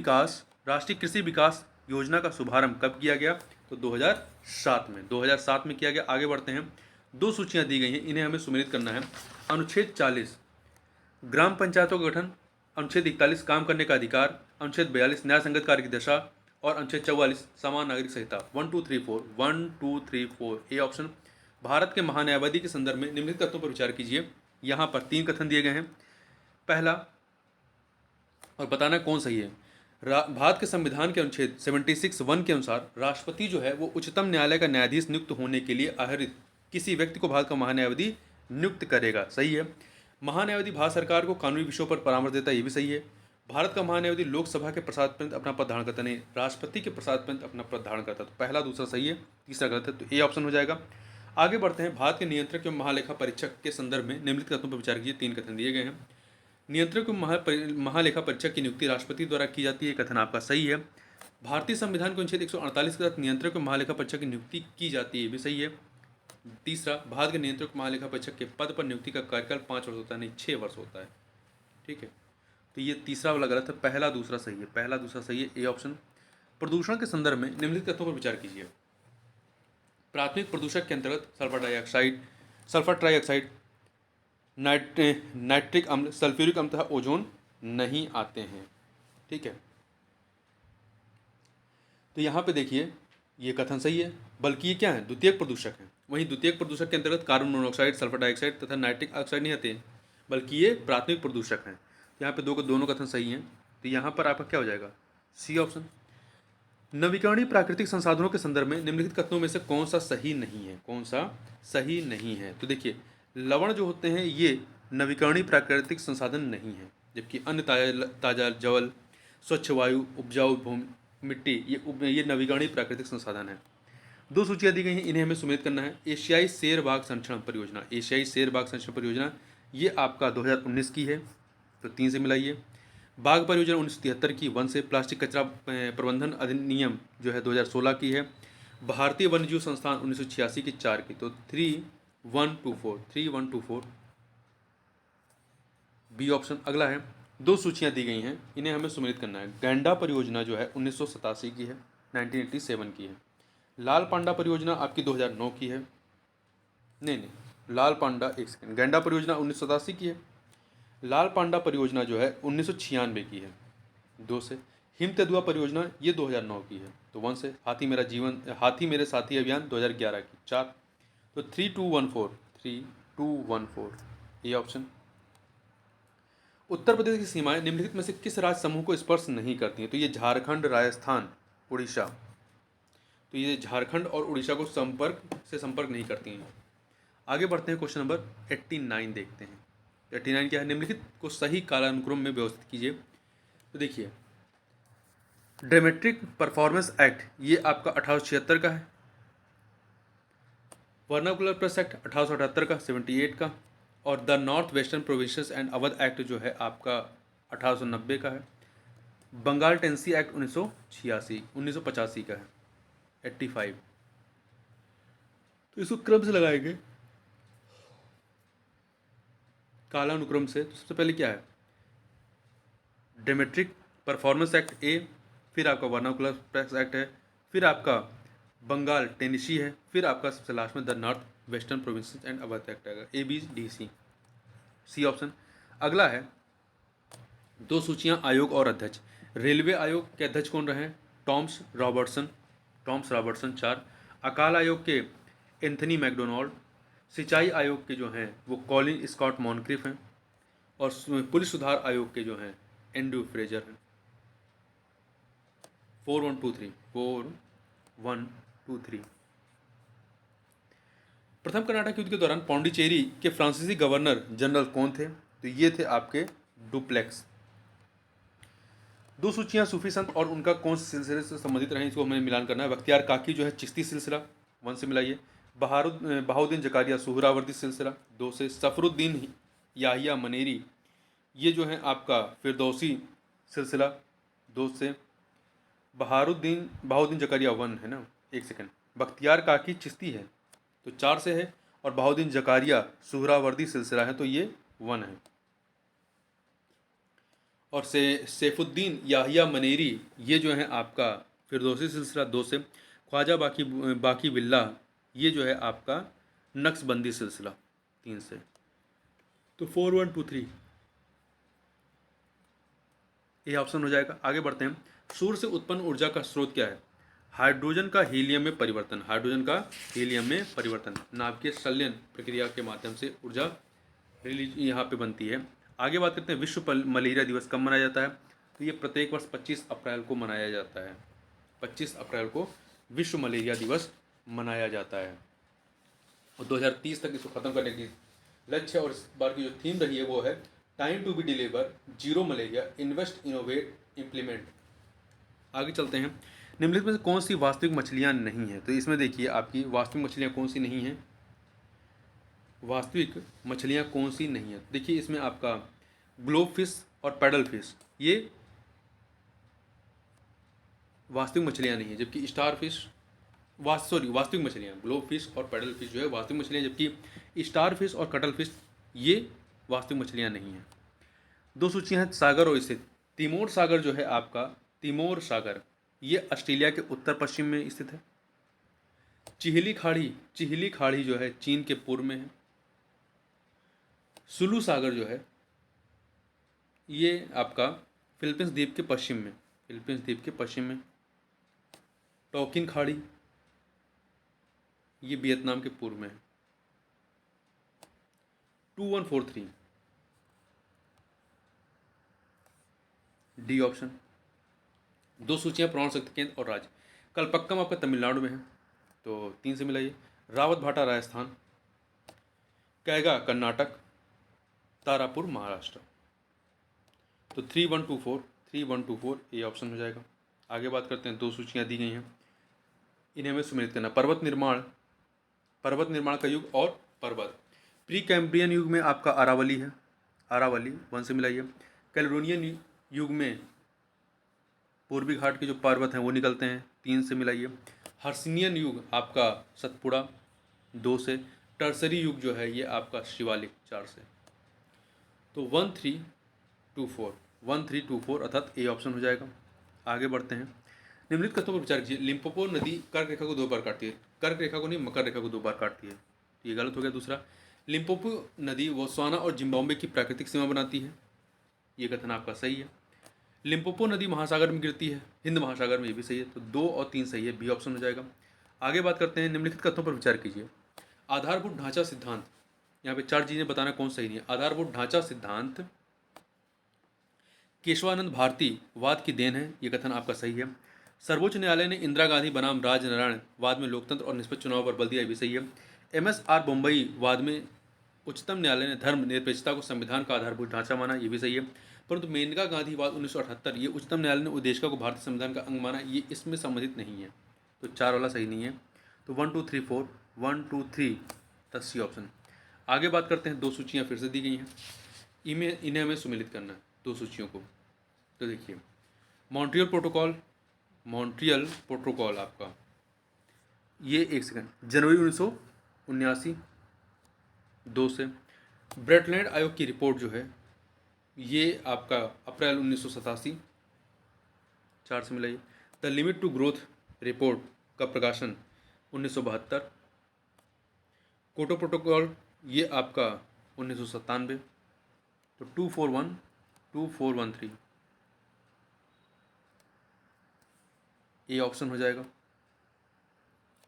कृषि विकास योजना का शुभारंभ कब किया गया? तो 2007 में किया गया। आगे बढ़ते हैं। 2 सूचियां दी गई हैं, इन्हें हमें सुमेलित करना है। अनुच्छेद 40 ग्राम पंचायतों का गठन, अनुच्छेद 41 काम करने का अधिकार, अनुच्छेद 42 न्याय संगत कार्य की दशा और अनुच्छेद 44 समान नागरिक संहिता। 1 2 3 4 ए ऑप्शन। भारत के महान्यायवादी के संदर्भ में निम्नलिखित तथ्यों पर विचार कीजिए। यहाँ पर 3 कथन दिए गए हैं। पहला, और बताना कौन सही है। भारत के संविधान के अनुच्छेद 76(1) के अनुसार राष्ट्रपति जो है वो उच्चतम न्यायालय का न्यायाधीश नियुक्त होने के लिए आहरित किसी व्यक्ति को भारत का महान्यायवादी नियुक्त करेगा, सही है। महान्यायवादी भारत सरकार को कानूनी विषयों पर परामर्श देता है, ये भी सही है। भारत का महान्यायवादी लोकसभा के प्रसाद पर्यंत अपना पद धारण करता, नहीं राष्ट्रपति के प्रसाद पर्यंत अपना पद धारण करता। तो पहला दूसरा सही है, तीसरा गलत है, तो ए ऑप्शन हो जाएगा। आगे बढ़ते हैं। भारत के नियंत्रक एवं महालेखा परीक्षक के संदर्भ में निम्नलिखित कथनों पर विचार कीजिए। 3 कथन दिए गए हैं। नियंत्रक एवं महालेखा परीक्षक की नियुक्ति राष्ट्रपति द्वारा की जाती है, कथन आपका सही है। भारतीय संविधान के अनुच्छेद 148 के तहत नियंत्रक एवं महालेखा परीक्षक की नियुक्ति की जाती है, भी सही है। तीसरा, भारत के नियंत्रक महालेखा परीक्षक के पद पर नियुक्ति का कार्यकाल 5 वर्ष होता है, नहीं 6 वर्ष होता है। ठीक है, तो ये तीसरा वाला गलत है, पहला दूसरा सही है, पहला दूसरा सही है, ए ऑप्शन। प्रदूषण के संदर्भ में निम्नलिखित तथ्यों पर विचार कीजिए। प्राथमिक प्रदूषक के अंतर्गत सल्फर ट्राइऑक्साइड, नाइट्रिक अम्ल, सल्फ्यूरिक अम्ल तथा ओजोन नहीं आते हैं। ठीक है, तो यहाँ पे देखिए ये कथन सही है, बल्कि ये क्या है, द्वितीयक प्रदूषक है। वहीं द्वितीयक प्रदूषक के अंतर्गत कार्बन मोनोऑक्साइड, सल्फर डाइऑक्साइड तथा नाइट्रिक ऑक्साइड नहीं आते, बल्कि ये प्राथमिक प्रदूषक हैं। यहाँ पे दोनों कथन सही हैं, तो यहाँ पर आपका क्या हो जाएगा, सी ऑप्शन। नवीकरणीय प्राकृतिक संसाधनों के संदर्भ में निम्नलिखित कथनों में से कौन सा सही नहीं है? कौन सा सही नहीं है? तो देखिए लवण जो होते हैं ये नवीकरणीय प्राकृतिक संसाधन नहीं है, जबकि अन्य ताजा जल, स्वच्छ वायु, उपजाऊ भूमि, मिट्टी, ये नवीकरणीय प्राकृतिक संसाधन है। 2 सूचियाँ दी गई हैं, इन्हें हमें सुमेलित करना है। एशियाई शेर बाघ संरक्षण परियोजना, एशियाई शेर बाघ संरक्षण परियोजना ये आपका 2019 की है, तो 3 से मिलाइए। बाघ परियोजना 1973 की, 1 से। प्लास्टिक कचरा प्रबंधन अधिनियम जो है 2016 की है। भारतीय वन्यजीव संस्थान 1986 की, 4 की, तो 3124 बी ऑप्शन। अगला है, 2 सूचियाँ दी गई हैं, इन्हें हमें सुमेलित करना है। गैंडा परियोजना जो है 1987 की है, 1987 की है। लाल पांडा परियोजना आपकी 2009 की है, नहीं लाल पांडा, एक सेकंड, गैंडा परियोजना 1987 की है। लाल पांडा परियोजना जो है 1996 की है, 2 से। हिम तेंदुआ परियोजना ये 2009 की है, तो 1 से। हाथी मेरे साथी अभियान 2011 की, 4, तो 3214 ये ऑप्शन। उत्तर प्रदेश की सीमाएं निम्नलिखित में से किस राज्य समूह को स्पर्श नहीं करती हैं? तो ये झारखंड, राजस्थान, उड़ीसा, तो ये झारखंड और उड़ीसा को संपर्क नहीं करती हैं। आगे बढ़ते हैं, क्वेश्चन नंबर 89 देखते हैं। 89 क्या है? निम्नलिखित को सही कालानुक्रम में व्यवस्थित कीजिए। तो देखिए ड्रामेटिक परफॉर्मेंस एक्ट ये आपका 1876 का है। वर्नाकुलर प्रेस एक्ट 1878 का, 78 का। और the North Western Provinces and Awadh act जो है आपका 1890 का है। बंगाल टेनेसी एक्ट 1985 का है, 85। तो इसको क्रम से लगाएंगे कालानुक्रम से। तो सबसे पहले क्या है, डेमेट्रिक परफॉर्मेंस एक्ट ए, फिर आपका वर्नाकुलर प्रेस एक्ट है, फिर आपका बंगाल टेनेसी है, फिर आपका सबसे लास्ट में the North Western Provinces and Awadh Act आएगा। A B D C, C option. अगला है दो सूचियां आयोग और अध्यक्ष। रेलवे आयोग के अध्यक्ष कौन रहे हैं, टॉम्स रॉबर्टसन 4। अकाल आयोग के एंथनी मैकडोनाल्ड। सिंचाई आयोग के जो हैं वो कॉलिन स्कॉट मॉनक्रिफ हैं। और पुलिस सुधार आयोग के जो हैं एंड्रू फ्रेजर हैं। 4-1-2-3 प्रथम कर्नाटक युद्ध के दौरान पौंडीचेरी के फ्रांसीसी गवर्नर जनरल कौन थे, तो ये थे आपके डुप्लेक्स। दो सूचियां सूफी संत और उनका कौन से सिलसिले से संबंधित रहे, इसको हमें मिलान करना है। बख्तियार काकी जो है चिश्ती सिलसिला, 1 से मिलाइए। बहाउद्दीन जकारिया सुहरावर्दी सिलसिला, 2 से। सफरुद्दीन याहिया मनेरी, ये जो है आपका फिरदौसी सिलसिला, 2 से। बहाउद्दीन जकारिया 1 है ना, एक सेकंड। बख्तियार काकी चिश्ती है तो 4 से है, और बहाउद्दीन जकारिया सुहरावर्दी सिलसिला है तो ये 1 है। और सैफुद्दीन याहिया मनेरी, ये जो है आपका फिरदौसी सिलसिला, 2 से। ख्वाजा बाकी बिल्ला, ये जो है आपका नक्शबंदी सिलसिला, 3 से। तो 4-1-2-3 ये ऑप्शन हो जाएगा। आगे बढ़ते हैं। सूर्य से उत्पन्न ऊर्जा का स्रोत क्या है, हाइड्रोजन का हीलियम में परिवर्तन। नाभिकीय संलयन प्रक्रिया के माध्यम से ऊर्जा रिलीज यहाँ पे बनती है। आगे बात करते हैं विश्व मलेरिया दिवस कब मनाया जाता है, तो ये प्रत्येक वर्ष 25 अप्रैल को मनाया जाता है। 25 अप्रैल को विश्व मलेरिया दिवस मनाया जाता है। और 2030 तक इसको खत्म करने की लक्ष्य है। और इस बार की जो थीम रही है वो है time to be deliver, zero malaria, invest, innovate, implement. आगे चलते हैं। निम्नलिखित में से कौन सी वास्तविक मछलियाँ नहीं हैं, तो इसमें देखिए आपकी वास्तविक मछलियाँ कौन सी नहीं हैं, वास्तविक मछलियाँ कौन सी नहीं हैं। देखिए इसमें आपका ग्लोब फिश और पैडल फिश ये वास्तविक मछलियाँ नहीं है, जबकि स्टार फिश वास्तविक मछलियाँ, ग्लोब फिश और पैडल फिश जो है वास्तविक मछलियाँ, जबकि स्टार फिश और कटल फिश ये वास्तविक मछलियाँ नहीं हैं। दो सूचियाँ हैं सागर और स्थित। तिमोर सागर जो है आपका, तिमोर सागर ये ऑस्ट्रेलिया के उत्तर पश्चिम में स्थित है। चिहिली खाड़ी जो है चीन के पूर्व में है। सुलू सागर जो है ये आपका फिलीपींस द्वीप के पश्चिम में। टोकिन खाड़ी ये वियतनाम के पूर्व में है। 2-1-4-3 डी ऑप्शन। दो सूचियां प्रमाण शक्ति केंद्र और राज्य। कलपक्कम आपका तमिलनाडु में है तो 3 से मिलाइए। रावत भाटा राजस्थान, कैगा कर्नाटक, तारापुर महाराष्ट्र। तो 3-1-2-4 ये ऑप्शन हो जाएगा। आगे बात करते हैं, दो सूचियां दी गई हैं, इन्हें हमें सम्मिलित करना। पर्वत निर्माण का युग और पर्वत। प्री कैम्ब्रियन युग में आपका अरावली है, 1 से मिलाइए। कैलेडोनियन युग में पूर्वी घाट के जो पर्वत हैं वो निकलते हैं, 3 से मिलाइए। हर्षिनियन युग आपका सतपुड़ा, 2 से। टर्सरी युग जो है ये आपका शिवालिक, 4 से। तो 1-3-2-4 अर्थात ए ऑप्शन हो जाएगा। आगे बढ़ते हैं। निम्नलिखित कथनों पर विचार कीजिए। लिम्पोपो नदी कर्क रेखा को 2 बार काटती है। कर्क रेखा को नहीं, मकर रेखा को 2 बार काटती है, ये गलत हो गया। दूसरा, लिम्पोपो नदी बोत्सवाना और जिम्बाब्वे की प्राकृतिक सीमा बनाती है, ये कथन आपका सही है। लिम्पोपो नदी महासागर में गिरती है, हिंद महासागर में, ये भी सही है। तो 2 और 3 सही है, बी ऑप्शन हो जाएगा। आगे बात करते हैं। निम्नलिखित कथनों पर विचार कीजिए। आधारभूत ढांचा सिद्धांत, यहाँ पे 4 चीजें बताना कौन सही नहीं है। आधारभूत ढांचा सिद्धांत केशवानंद भारती वाद की देन है, ये कथन आपका सही है। सर्वोच्च न्यायालय ने इंदिरा गांधी बनाम राजनारायण वाद में लोकतंत्र और निष्पक्ष चुनाव पर बल दिया, ये भी सही है। MSR बम्बई वाद में उच्चतम न्यायालय ने धर्म निरपेक्षता को संविधान का आधारभूत ढांचा माना, ये भी सही है। परंतु मेनका गांधी वाद 1978 ये उच्चतम न्यायालय ने उद्देशिका को भारतीय संविधान का अंग माना, ये इसमें संबंधित नहीं है, तो 4 वाला सही नहीं है। तो 1-2-3-4 1-2-3 सी ऑप्शन। आगे बात करते हैं, दो सूचियाँ फिर से दी गई हैं, इन्हें हमें सुमेलित करना है, दो सूचियों को। तो देखिए, मॉन्ट्रियल प्रोटोकॉल आपका ये, एक सेकंड, जनवरी 1979 2 से। ब्रेटलैंड आयोग की रिपोर्ट जो है ये आपका अप्रैल 1987 4 से मिलाइए। The Limit to Growth report का प्रकाशन 1972। कोटो प्रोटोकॉल ये आपका 1997। तो 241 2413 ये ऑप्शन हो जाएगा।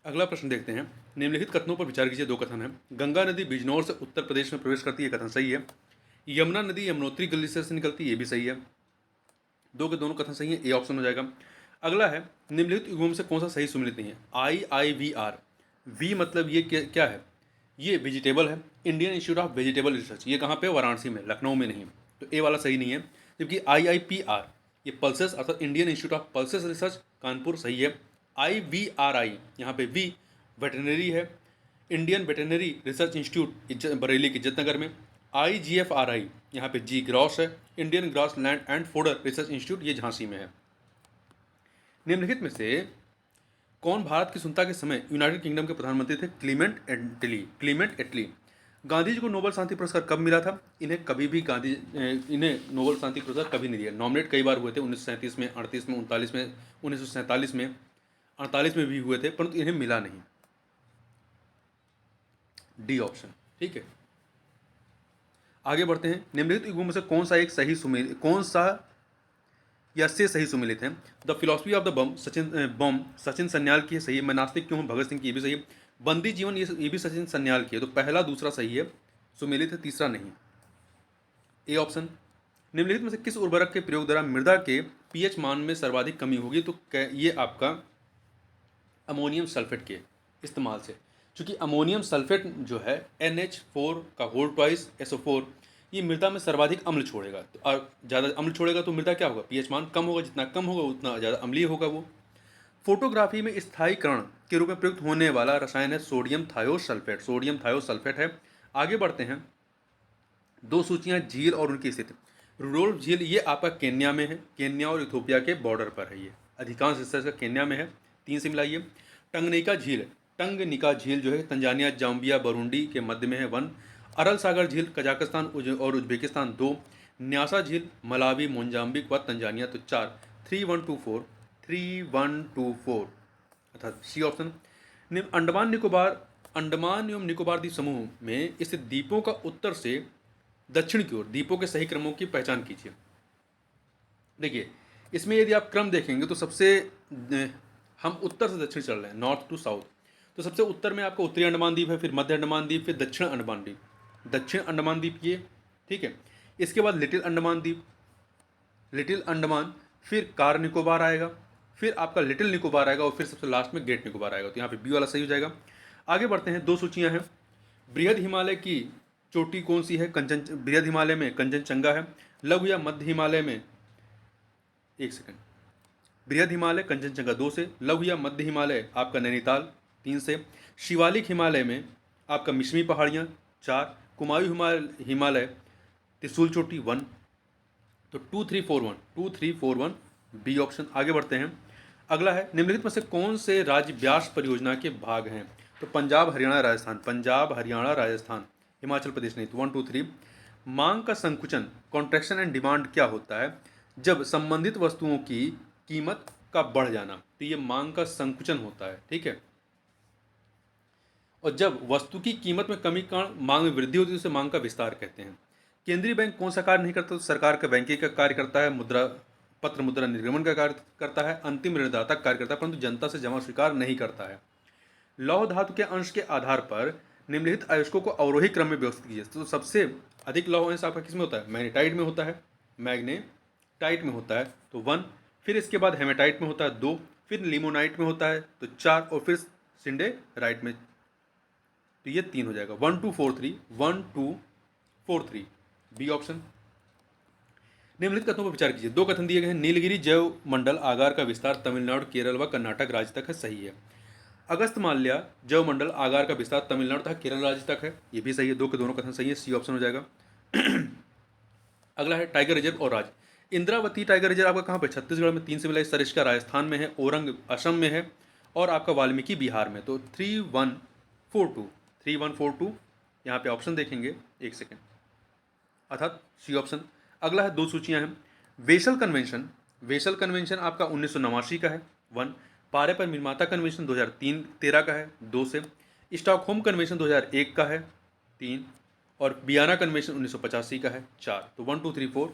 अगला प्रश्न देखते हैं, निम्नलिखित कथनों पर विचार कीजिए। दो कथन है, गंगा नदी बिजनौर से उत्तर प्रदेश में प्रवेश करती है, कथन सही है। यमुना नदी यमुनोत्री ग्लेशियर से निकलती है, ये भी सही है। दो के दोनों कथन सही है, ए ऑप्शन हो जाएगा। अगला है, निम्नलिखित युग्मों में से कौन सा सही सुमेलित नहीं है। IIVR, वी मतलब ये क्या है, ये वेजिटेबल है। Indian institute of vegetable research, ये कहाँ पे, वाराणसी में, लखनऊ में नहीं। तो ए वाला सही नहीं है। जबकि IIPR ये पल्सेस अर्थात Indian institute of pulses research, Kanpur, सही है। IVRI यहाँ पे वी वेटरनरी है, Indian veterinary research institute Bareilly की इज्जतनगर में। IGFRI यहाँ पे जी ग्रॉस है, Indian gross land and fodder research institute, ये झांसी में है। निम्नलिखित में से कौन भारत की स्वतंत्रता के समय यूनाइटेड किंगडम के प्रधानमंत्री थे। क्लीमेंट एटली। गांधी जी को नोबेल शांति पुरस्कार कब मिला था। इन्हें कभी भी इन्हें नोबेल शांति पुरस्कार कभी नहीं दिया। नॉमिनेट कई बार हुए थे, 1937 में, 38 में, 39 में, 1947 में, 48 में भी हुए थे, परंतु इन्हें मिला नहीं। डी ऑप्शन, ठीक है। आगे बढ़ते हैं, निम्नलिखित युग्मों में से कौन सा सही सुमेलित है। द फिलोसफी ऑफ द बम सचिन सन्याल की है, सही है। मैं नास्तिक क्यों हूँ, भगत सिंह की, ये भी सही है। बंदी जीवन ये भी सचिन सन्याल की है। तो पहला दूसरा सही है, सुमेलित है, तीसरा नहीं। ए ऑप्शन, निम्नलिखित में से किस उर्वरक के प्रयोग द्वारा मृदा के पीएच मान में सर्वाधिक कमी होगी। तो ये आपका अमोनियम सल्फेट के इस्तेमाल से, क्योंकि अमोनियम सल्फेट जो है NH4 का होल ट्वाइस SO4, ये मृदा में सर्वाधिक अम्ल छोड़ेगा। तो और ज़्यादा अम्ल छोड़ेगा तो मृदा क्या होगा, पीएच मान कम होगा। जितना कम होगा उतना ज़्यादा अम्लीय होगा वो। फोटोग्राफी में स्थायीकरण के रूप में प्रयुक्त होने वाला रसायन है सोडियम थायोसल्फेट है। आगे बढ़ते हैं, दो सूचियां झील और उनकी स्थिति। रुडोल्फ झील ये आपका केन्या में है, केन्या और इथोपिया के बॉर्डर पर है। ये अधिकांश हिस्सा इसका केन्या में है, 3 से मिलाइए। टंगनिका झील जो है तंजानिया, जाम्बिया, बरूंडी के मध्य में है, 1। अरल सागर झील कजाकिस्तान और उज्बेकिस्तान, 2। न्यासा झील मलावी, मोजाम्बिक व तंजानिया, तो 4। 3124 अर्थात सी ऑप्शन। अंडमान एवं निकोबार द्वीप समूह में स्थित द्वीपों का उत्तर से दक्षिण की ओर द्वीपों के सही क्रमों की पहचान कीजिए। देखिए, इसमें यदि आप क्रम देखेंगे तो हम उत्तर से दक्षिण चल रहे हैं, नॉर्थ टू साउथ। तो सबसे उत्तर में आपका उत्तरी अंडमान द्वीप है, फिर मध्य अंडमान द्वीप, फिर दक्षिण अंडमान द्वीप ये, ठीक है। इसके बाद लिटिल अंडमान, फिर कार निकोबार आएगा, फिर आपका लिटिल निकोबार आएगा, और फिर सबसे लास्ट में ग्रेट निकोबार आएगा। तो यहाँ पे बी वाला सही हो जाएगा। आगे बढ़ते हैं, दो सूचियाँ हैं। बृहद हिमालय की चोटी कौन सी है। बृहद हिमालय में कंचनजंगा है। लघु या मध्य हिमालय में, एक सेकंड, बृहद हिमालय कंचनजंगा 2 से, लघु या मध्य हिमालय आपका नैनीताल 3 से, शिवालिक हिमालय में आपका मिश्मी पहाड़ियाँ 4, कुमायूं हिमालय त्रिशूल चोटी 1। तो 2341 बी ऑप्शन। आगे बढ़ते हैं, अगला है, निम्नलिखित में से कौन से राज्य व्यास परियोजना के भाग हैं। तो पंजाब हरियाणा राजस्थान, हिमाचल प्रदेश नहीं। तो 1 2 3। मांग का संकुचन, कॉन्ट्रैक्शन एंड डिमांड क्या होता है। जब संबंधित वस्तुओं की कीमत का बढ़ जाना, तो ये मांग का संकुचन होता है, ठीक है। और जब वस्तु की कीमत में कमी का मांग में वृद्धि होती है उसे मांग का विस्तार कहते हैं। केंद्रीय बैंक कौन सा कार्य नहीं करता। तो सरकार का बैंकिंग का कार्य करता है, मुद्रा निर्गमन का कार्य करता है, अंतिम ऋणदाता का कार्य करता है, परंतु जनता से जमा स्वीकार नहीं करता है। लौह धातु के अंश के आधार पर निम्नलिखित आयस्कों को अवरोही क्रम में व्यवस्थित कीजिए। तो सबसे अधिक लौह अंश आपका किस में होता है, मैग्नेटाइट में होता है, तो 1। फिर इसके बाद हेमेटाइट में होता है 2, फिर लिमोनाइट में होता है तो 4, और फिर सिंडेराइट में, तो ये 3 हो जाएगा। 1 2 4 3 बी ऑप्शन। निम्नलिखित कथनों पर विचार कीजिए। दो कथन दिए गए हैं, नीलगिरी जैव मंडल आगार का विस्तार तमिलनाडु, केरल व कर्नाटक राज्य तक है, सही है। अगस्त माल्या जैव मंडल आगार का विस्तार तमिलनाडु तथा केरल राज्य तक है। ये भी सही है, दो के दोनों कथन सही है, सी ऑप्शन हो जाएगा। अगला है टाइगर रिजर्व और राज्य। इंद्रावती टाइगर रिजर्व आपका कहाँ पे? छत्तीसगढ़ में, 3 से मिला, सरिस्का राजस्थान में है, ओरंग असम में है और आपका वाल्मीकि बिहार में। तो 3142 यहाँ पे ऑप्शन देखेंगे, एक सेकेंड, अर्थात सी ऑप्शन। अगला है, दो सूचियां हैं। वेसल कन्वेंशन, वेसल कन्वेंशन आपका 1989 का है, 1। पारे पर निर्माता कन्वेंशन 2013 का है, 2 से। स्टॉकहोम कन्वेंशन 2001 का है, 3। और बियाना कन्वेंशन 1985 का है, 4। तो 1 2 3 4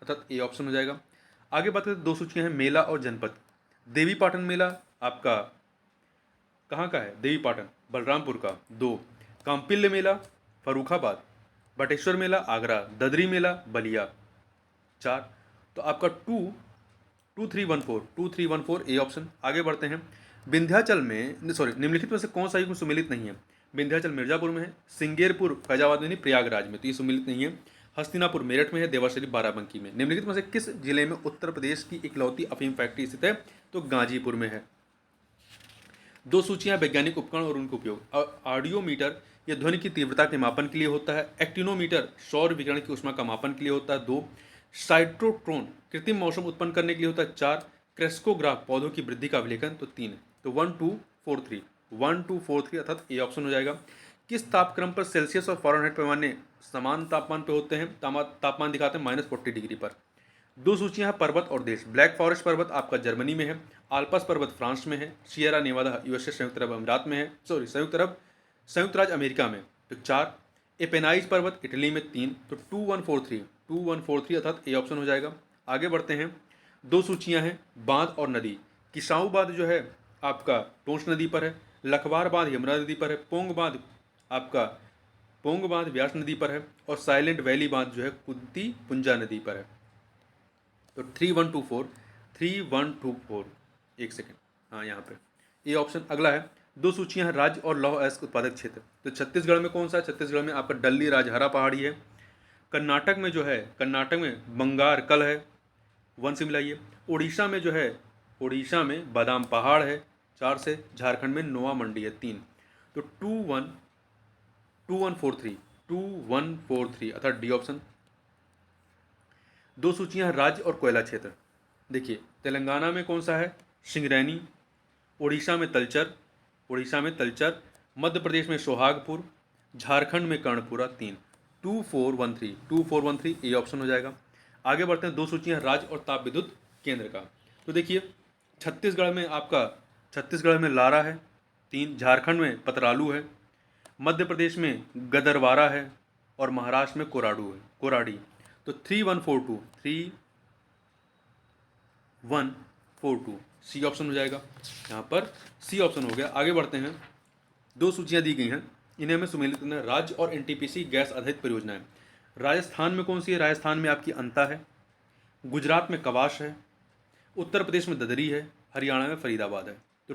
अर्थात ए ऑप्शन हो जाएगा। आगे बात करें, दो सूचियां हैं मेला और जनपद। देवी पाटन मेला आपका कहाँ का है? देवी पाटन बलरामपुर का, 2। कांपिल्य मेला फरुखाबाद, बटेश्वर मेला आगरा, ददरी मेला बलिया, 4। तो आपका 2314 ए ऑप्शन। आगे बढ़ते हैं, विंध्याचल में निम्नलिखित में से कौन सा युग सुमेलित नहीं है? विंध्याचल मिर्जापुर में है, सिंगेरपुर फैजाबाद में नहीं, प्रयागराज में, तो ये सुमेलित नहीं है। हस्तिनापुर मेरठ में है, देवाशरीफ बाराबंकी में। निम्नलिखित में से किस जिले में उत्तर प्रदेश की इकलौती अफीम फैक्ट्री स्थित है? तो गाजीपुर में है। दो सूचियां वैज्ञानिक उपकरण और उनके उपयोग। ऑडियोमीटर यह ध्वनि की तीव्रता के मापन के लिए होता है। एक्टिनोमीटर सौर विकिरण की ऊष्मा का मापन के लिए होता है, 2। साइट्रोट्रॉन कृत्रिम मौसम उत्पन्न करने के लिए होता है, 4। क्रेस्कोग्राफ पौधों की वृद्धि का अभिलेखन, तो 3। तो 1243 अर्थात ए ऑप्शन हो जाएगा। किस तापक्रम पर सेल्सियस और फ़ारेनहाइट पैमाने समान तापमान पर होते हैं? तापमान दिखाते हैं -40 डिग्री पर। दो सूचियां हैं पर्वत और देश। ब्लैक फॉरेस्ट पर्वत आपका जर्मनी में है, आल्पस पर्वत फ्रांस में है, सियरा नेवादा यूएसए संयुक्त अरब अमीरात में है, संयुक्त राज्य अमेरिका में, तो 4। एपेनाइज पर्वत इटली में, 3। तो 2143 अर्थात ए ऑप्शन हो जाएगा। आगे बढ़ते हैं, दो सूचियां हैं बांध और नदी। किसाऊ बांध जो है आपका टोंस नदी पर है, लखवार बांध यमुना नदी पर है, पोंग बांध व्यास नदी पर है और साइलेंट वैली बांध जो है कुंती पुंजा नदी पर है। तो 3124 एक सेकेंड, हाँ यहाँ पे ये ऑप्शन। अगला है, दो सूचियां हैं राज्य और लौह अयस्क उत्पादक क्षेत्र। तो छत्तीसगढ़ में कौन सा है? छत्तीसगढ़ में आपका डल्ली राजहरा पहाड़ी है। कर्नाटक में जो है, कर्नाटक में बंगार कल है, 1 से मिलाइए। उड़ीसा में जो है, उड़ीसा में बादाम पहाड़ है, 4 से। झारखंड में नोआ मंडी है, 3। तो 2143 अर्थात डी ऑप्शन। दो सूचियां हैं राज्य और कोयला क्षेत्र। देखिए, तेलंगाना में कौन सा है? सिंगरैनी। उड़ीसा में तलचर, मध्य प्रदेश में सोहागपुर, झारखंड में कर्णपुरा, 3। 2413 ये ऑप्शन हो जाएगा। आगे बढ़ते हैं, दो सूचियां राज्य और ताप विद्युत केंद्र का। तो देखिए, छत्तीसगढ़ में लारा है, 3। झारखंड में पतरालू है, मध्य प्रदेश में गदरवारा है और महाराष्ट्र में कोराडी। तो 3142 सी ऑप्शन हो जाएगा। यहाँ पर सी ऑप्शन हो गया। आगे बढ़ते हैं, दो सूचियाँ दी गई हैं, इन्हें हमें सुमेलित करना है। राज्य और एनटीपीसी गैस आधारित परियोजनाएं। राजस्थान में कौन सी है? राजस्थान में आपकी अंता है, गुजरात में कवाश है, उत्तर प्रदेश में ददरी है, हरियाणा में फरीदाबाद है। तो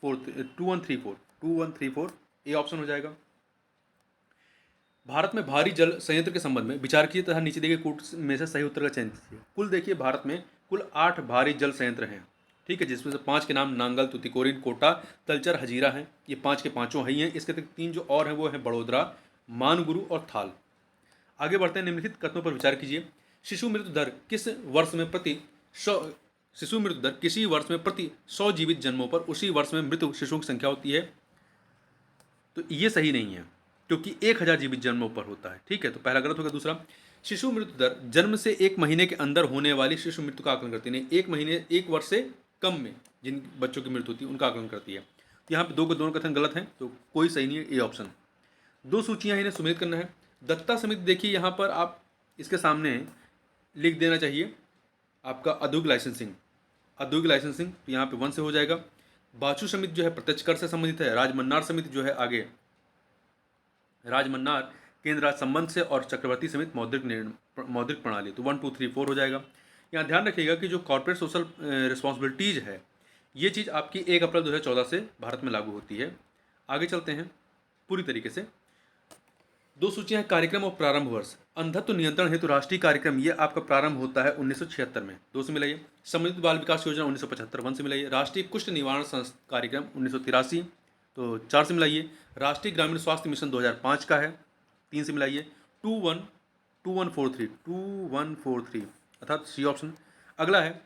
2134 ये ऑप्शन हो जाएगा। भारत में भारी जल संयंत्र के संबंध में विचार कीजिए तथा नीचे दिए गए कोट में से सही उत्तर का चयन कीजिए। कुल देखिए, भारत में कुल 8 भारी जल संयंत्र हैं, ठीक है, जिसमें से 5 के नाम नांगल, तुतिकोरिन, कोटा, तलचर, हजीरा हैं। ये 5 के पाँचों ही हैं। इसके अतिरिक्त 3 जो और हैं वो हैं बड़ोदरा, मानगुरु और थाल। आगे बढ़ते हैं, निम्नलिखित कथनों पर विचार कीजिए। शिशु मृत्यु दर किसी वर्ष में प्रति 100 जीवित जन्मों पर उसी वर्ष में मृत्यु शिशुओं की संख्या होती है। तो ये सही नहीं है, क्योंकि 1000 जीवित जन्मों पर होता है, ठीक है, तो पहला गलत होगा। दूसरा, शिशु मृत्यु दर जन्म से 1 महीने के अंदर होने वाली शिशु मृत्यु का आकलन करती है। 1 वर्ष से कम में जिन बच्चों की मृत्यु होती है उनका आकलन करती है। तो यहाँ पे दो के दोनों कथन गलत हैं, तो कोई सही नहीं है, ए ऑप्शन। दो सूचियाँ इन्हें सुमेलित करना है। दत्ता समिति, देखिए यहाँ पर आप इसके सामने लिख देना चाहिए आपका औद्योगिक लाइसेंसिंग, तो यहाँ पे 1 से हो जाएगा। बाचू समिति जो है प्रत्यक्ष कर से संबंधित है। राजमन्नार समिति जो है आगे, राजमन्नार केंद्र राज्य संबंध से, और चक्रवर्ती समिति मौद्रिक प्रणाली। तो 1 2 3 4 हो जाएगा। यहाँ ध्यान रखिएगा कि जो कॉर्पोरेट सोशल रिस्पॉन्सिबिलिटीज है, ये चीज़ आपकी 1 अप्रैल 2014 से भारत में लागू होती है। आगे चलते हैं पूरी तरीके से। दो सूचियाँ हैं कार्यक्रम और प्रारंभ वर्ष। अंधत्व नियंत्रण हेतु राष्ट्रीय कार्यक्रम ये आपका प्रारंभ होता है 1976 में, 2 से मिलाइए। सम्मिलित बाल विकास योजना 1975, 1 से मिलाइए। राष्ट्रीय कुष्ठ निवारण कार्यक्रम 1983, तो 4 से मिलाइए। राष्ट्रीय ग्रामीण स्वास्थ्य मिशन 2005 का है, 3 से मिलाइए। 2143 अर्थात सी ऑप्शन। अगला है,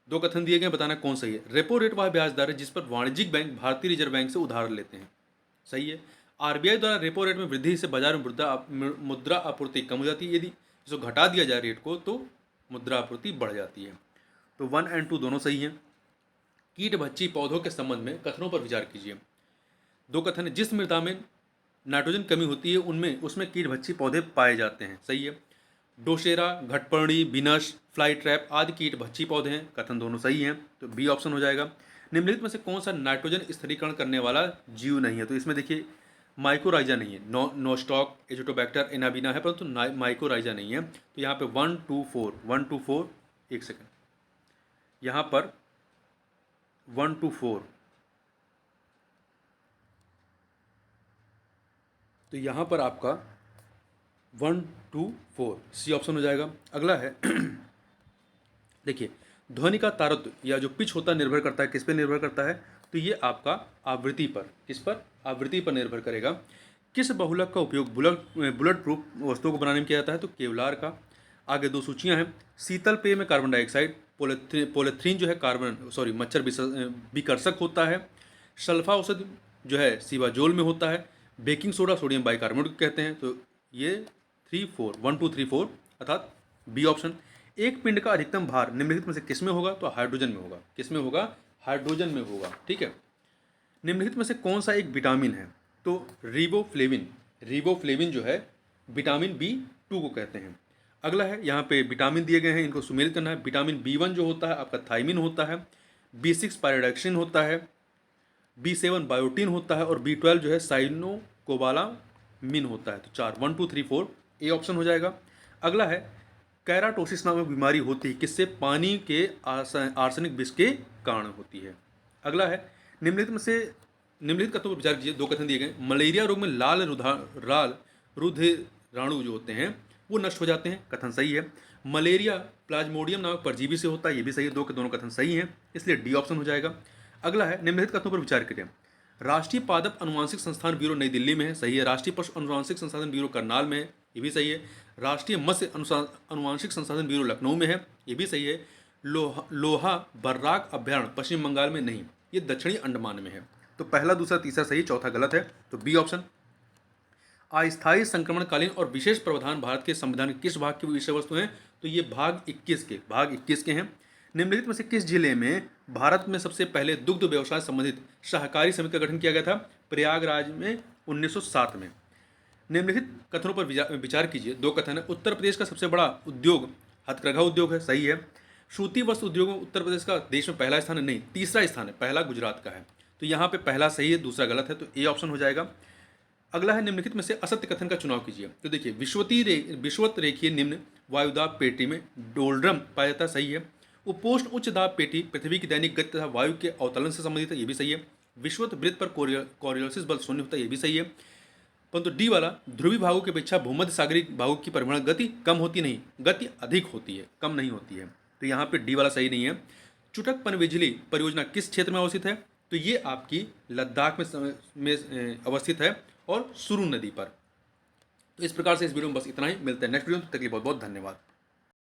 2 कथन दिए गए, बताना कौन सही है। रेपो रेट वह ब्याज दर है जिस पर वाणिज्यिक बैंक भारतीय रिजर्व बैंक से उधार लेते हैं, सही है। आरबीआई द्वारा रेपो रेट में वृद्धि से बाजार में मुद्रा आपूर्ति कम हो जाती है, यदि इसको घटा दिया जाए रेट को तो मुद्रा आपूर्ति बढ़ जाती है। तो 1 और 2 दोनों सही हैं। कीट भक्षी पौधों के संबंध में कथनों पर विचार कीजिए। 2 कथन है, जिस मृदा में नाइट्रोजन कमी होती है उसमें कीट भक्षी पौधे पाए जाते हैं, सही है। डोशेरा, घटपर्णी, बिनश, फ्लाई ट्रैप आदि कीट भक्षी पौधे हैं, कथन दोनों सही हैं, तो बी ऑप्शन हो जाएगा। निम्नलिखित में से कौन सा नाइट्रोजन स्थिरीकरण करने वाला जीव नहीं है, तो इसमें देखिए माइकोराइजा नहीं है, नोस्टॉक, एजोटोबैक्टर, एनाबिना है, परंतु माइकोराइजा नहीं है। तो यहाँ पे 1 2 4 एक सेकंड, यहाँ पर 1 2 4, तो यहाँ पर आपका 1 2 4 सी ऑप्शन हो जाएगा। अगला है देखिए, ध्वनि का तारतम्य या जो पिच होता है निर्भर करता है किस पे निर्भर करता है, तो ये आपका आवृत्ति पर, किस पर, आवृत्ति पर निर्भर करेगा। किस बहुलक का उपयोग बुलेट प्रूफ वस्तुओं को बनाने में किया जाता है, तो केवलार का। आगे 2 सूचियां हैं, शीतल पेय में कार्बन डाइऑक्साइड, पोलेथ्रीन जो है मच्छर विकर्षक होता है। सल्फा औषधि जो है सीवाजोल में होता है। बेकिंग सोडा सोडियम बाइकार्बोनेट कहते हैं। तो ये 1 2 3 4 अर्थात बी ऑप्शन। एक पिंड का अधिकतम भार निम्नलिखित में से किस में होगा, तो हाइड्रोजन में होगा। किस में होगा, हाइड्रोजन में होगा, ठीक है। निम्नलिखित में से कौन सा एक विटामिन है, तो रिबोफ्लेविन जो है विटामिन B2 को कहते हैं। अगला है, यहाँ पे विटामिन दिए गए हैं, इनको सुमेलित करना है। विटामिन B1 जो होता है आपका थाइमिन होता है, B6 पायरोडक्सिन होता है, B7 बायोटीन होता है और B12 जो है साइनोकोबालामिन होता है। तो 4 1 2 3 4 ए ऑप्शन हो जाएगा। अगला है, कैराटोसिस नामक बीमारी होती है किससे, पानी के आर्सेनिक विष के कारण होती है। अगला है, निम्नलिखित कथनों पर विचार कीजिए। 2 कथन दिए गए, मलेरिया रोग में लाल रुधिराणु जो होते हैं वो नष्ट हो जाते हैं, कथन सही है। मलेरिया प्लाज्मोडियम नामक परजीवी से होता है, ये भी सही है। 2 के दोनों कथन सही हैं, इसलिए डी ऑप्शन हो जाएगा। अगला है, निम्नलिखित कथनों पर विचार करें। राष्ट्रीय पादप अनुवांशिक संस्थान ब्यूरो नई दिल्ली में है, सही है। राष्ट्रीय पशु अनुवांशिक संसाधन ब्यूरो करनाल में है, ये भी सही है। राष्ट्रीय मत्स्य अनुवांशिक संसाधन ब्यूरो लखनऊ में है, ये भी सही है। लोहा बर्राक अभ्यारण्य पश्चिम बंगाल में नहीं, ये दक्षिणी अंडमान में है। तो पहला, दूसरा, तीसरा सही, चौथा गलत है, तो बी ऑप्शन। अस्थायी संक्रमणकालीन और विशेष प्रावधान भारत के संविधान के किस भाग की विषय वस्तु हैं, तो ये भाग 21 के हैं। निम्नलिखित में से किस जिले में भारत में सबसे पहले दुग्ध व्यवसाय संबंधित सहकारी समिति का गठन किया गया था, प्रयागराज में 1907 में। निम्नलिखित कथनों पर विचार कीजिए। 2 कथन है, उत्तर प्रदेश का सबसे बड़ा उद्योग हथकरघा उद्योग है, सही है। सूती वस्त्र उद्योग में उत्तर प्रदेश का देश में पहला स्थान है, नहीं, तीसरा स्थान है, पहला गुजरात का है। तो यहाँ पे पहला सही है, दूसरा गलत है, तो ए ऑप्शन हो जाएगा। अगला है, निम्नलिखित में से असत्य कथन का चुनाव कीजिए। तो देखिए, विषुवत रेखीय निम्न वायुदाब पेटी में डोल्ड्रम पाया जाता है, सही है। उपोष्ण उच्च दाब पेटी पृथ्वी की दैनिक गति तथा वायु के अवतलन से संबंधित है, ये भी सही है। विषुवत वृत्त पर कोरियोलिस बल शून्य होता है, ये भी सही है। परंतु डी वाला, ध्रुवी भागों की अपेक्षा भूमध्य सागरीय भागों की परिभ्रमण गति कम होती नहीं, गति अधिक होती है, कम नहीं होती है। तो यहाँ पे डी वाला सही नहीं है। चुटक पनबिजली परियोजना किस क्षेत्र में अवस्थित है, तो ये आपकी लद्दाख में अवस्थित है और सुरू नदी पर। तो इस प्रकार से इस वीडियो में बस इतना ही, मिलते हैं नेक्स्ट वीडियो में, तब तक के लिए बहुत बहुत धन्यवाद।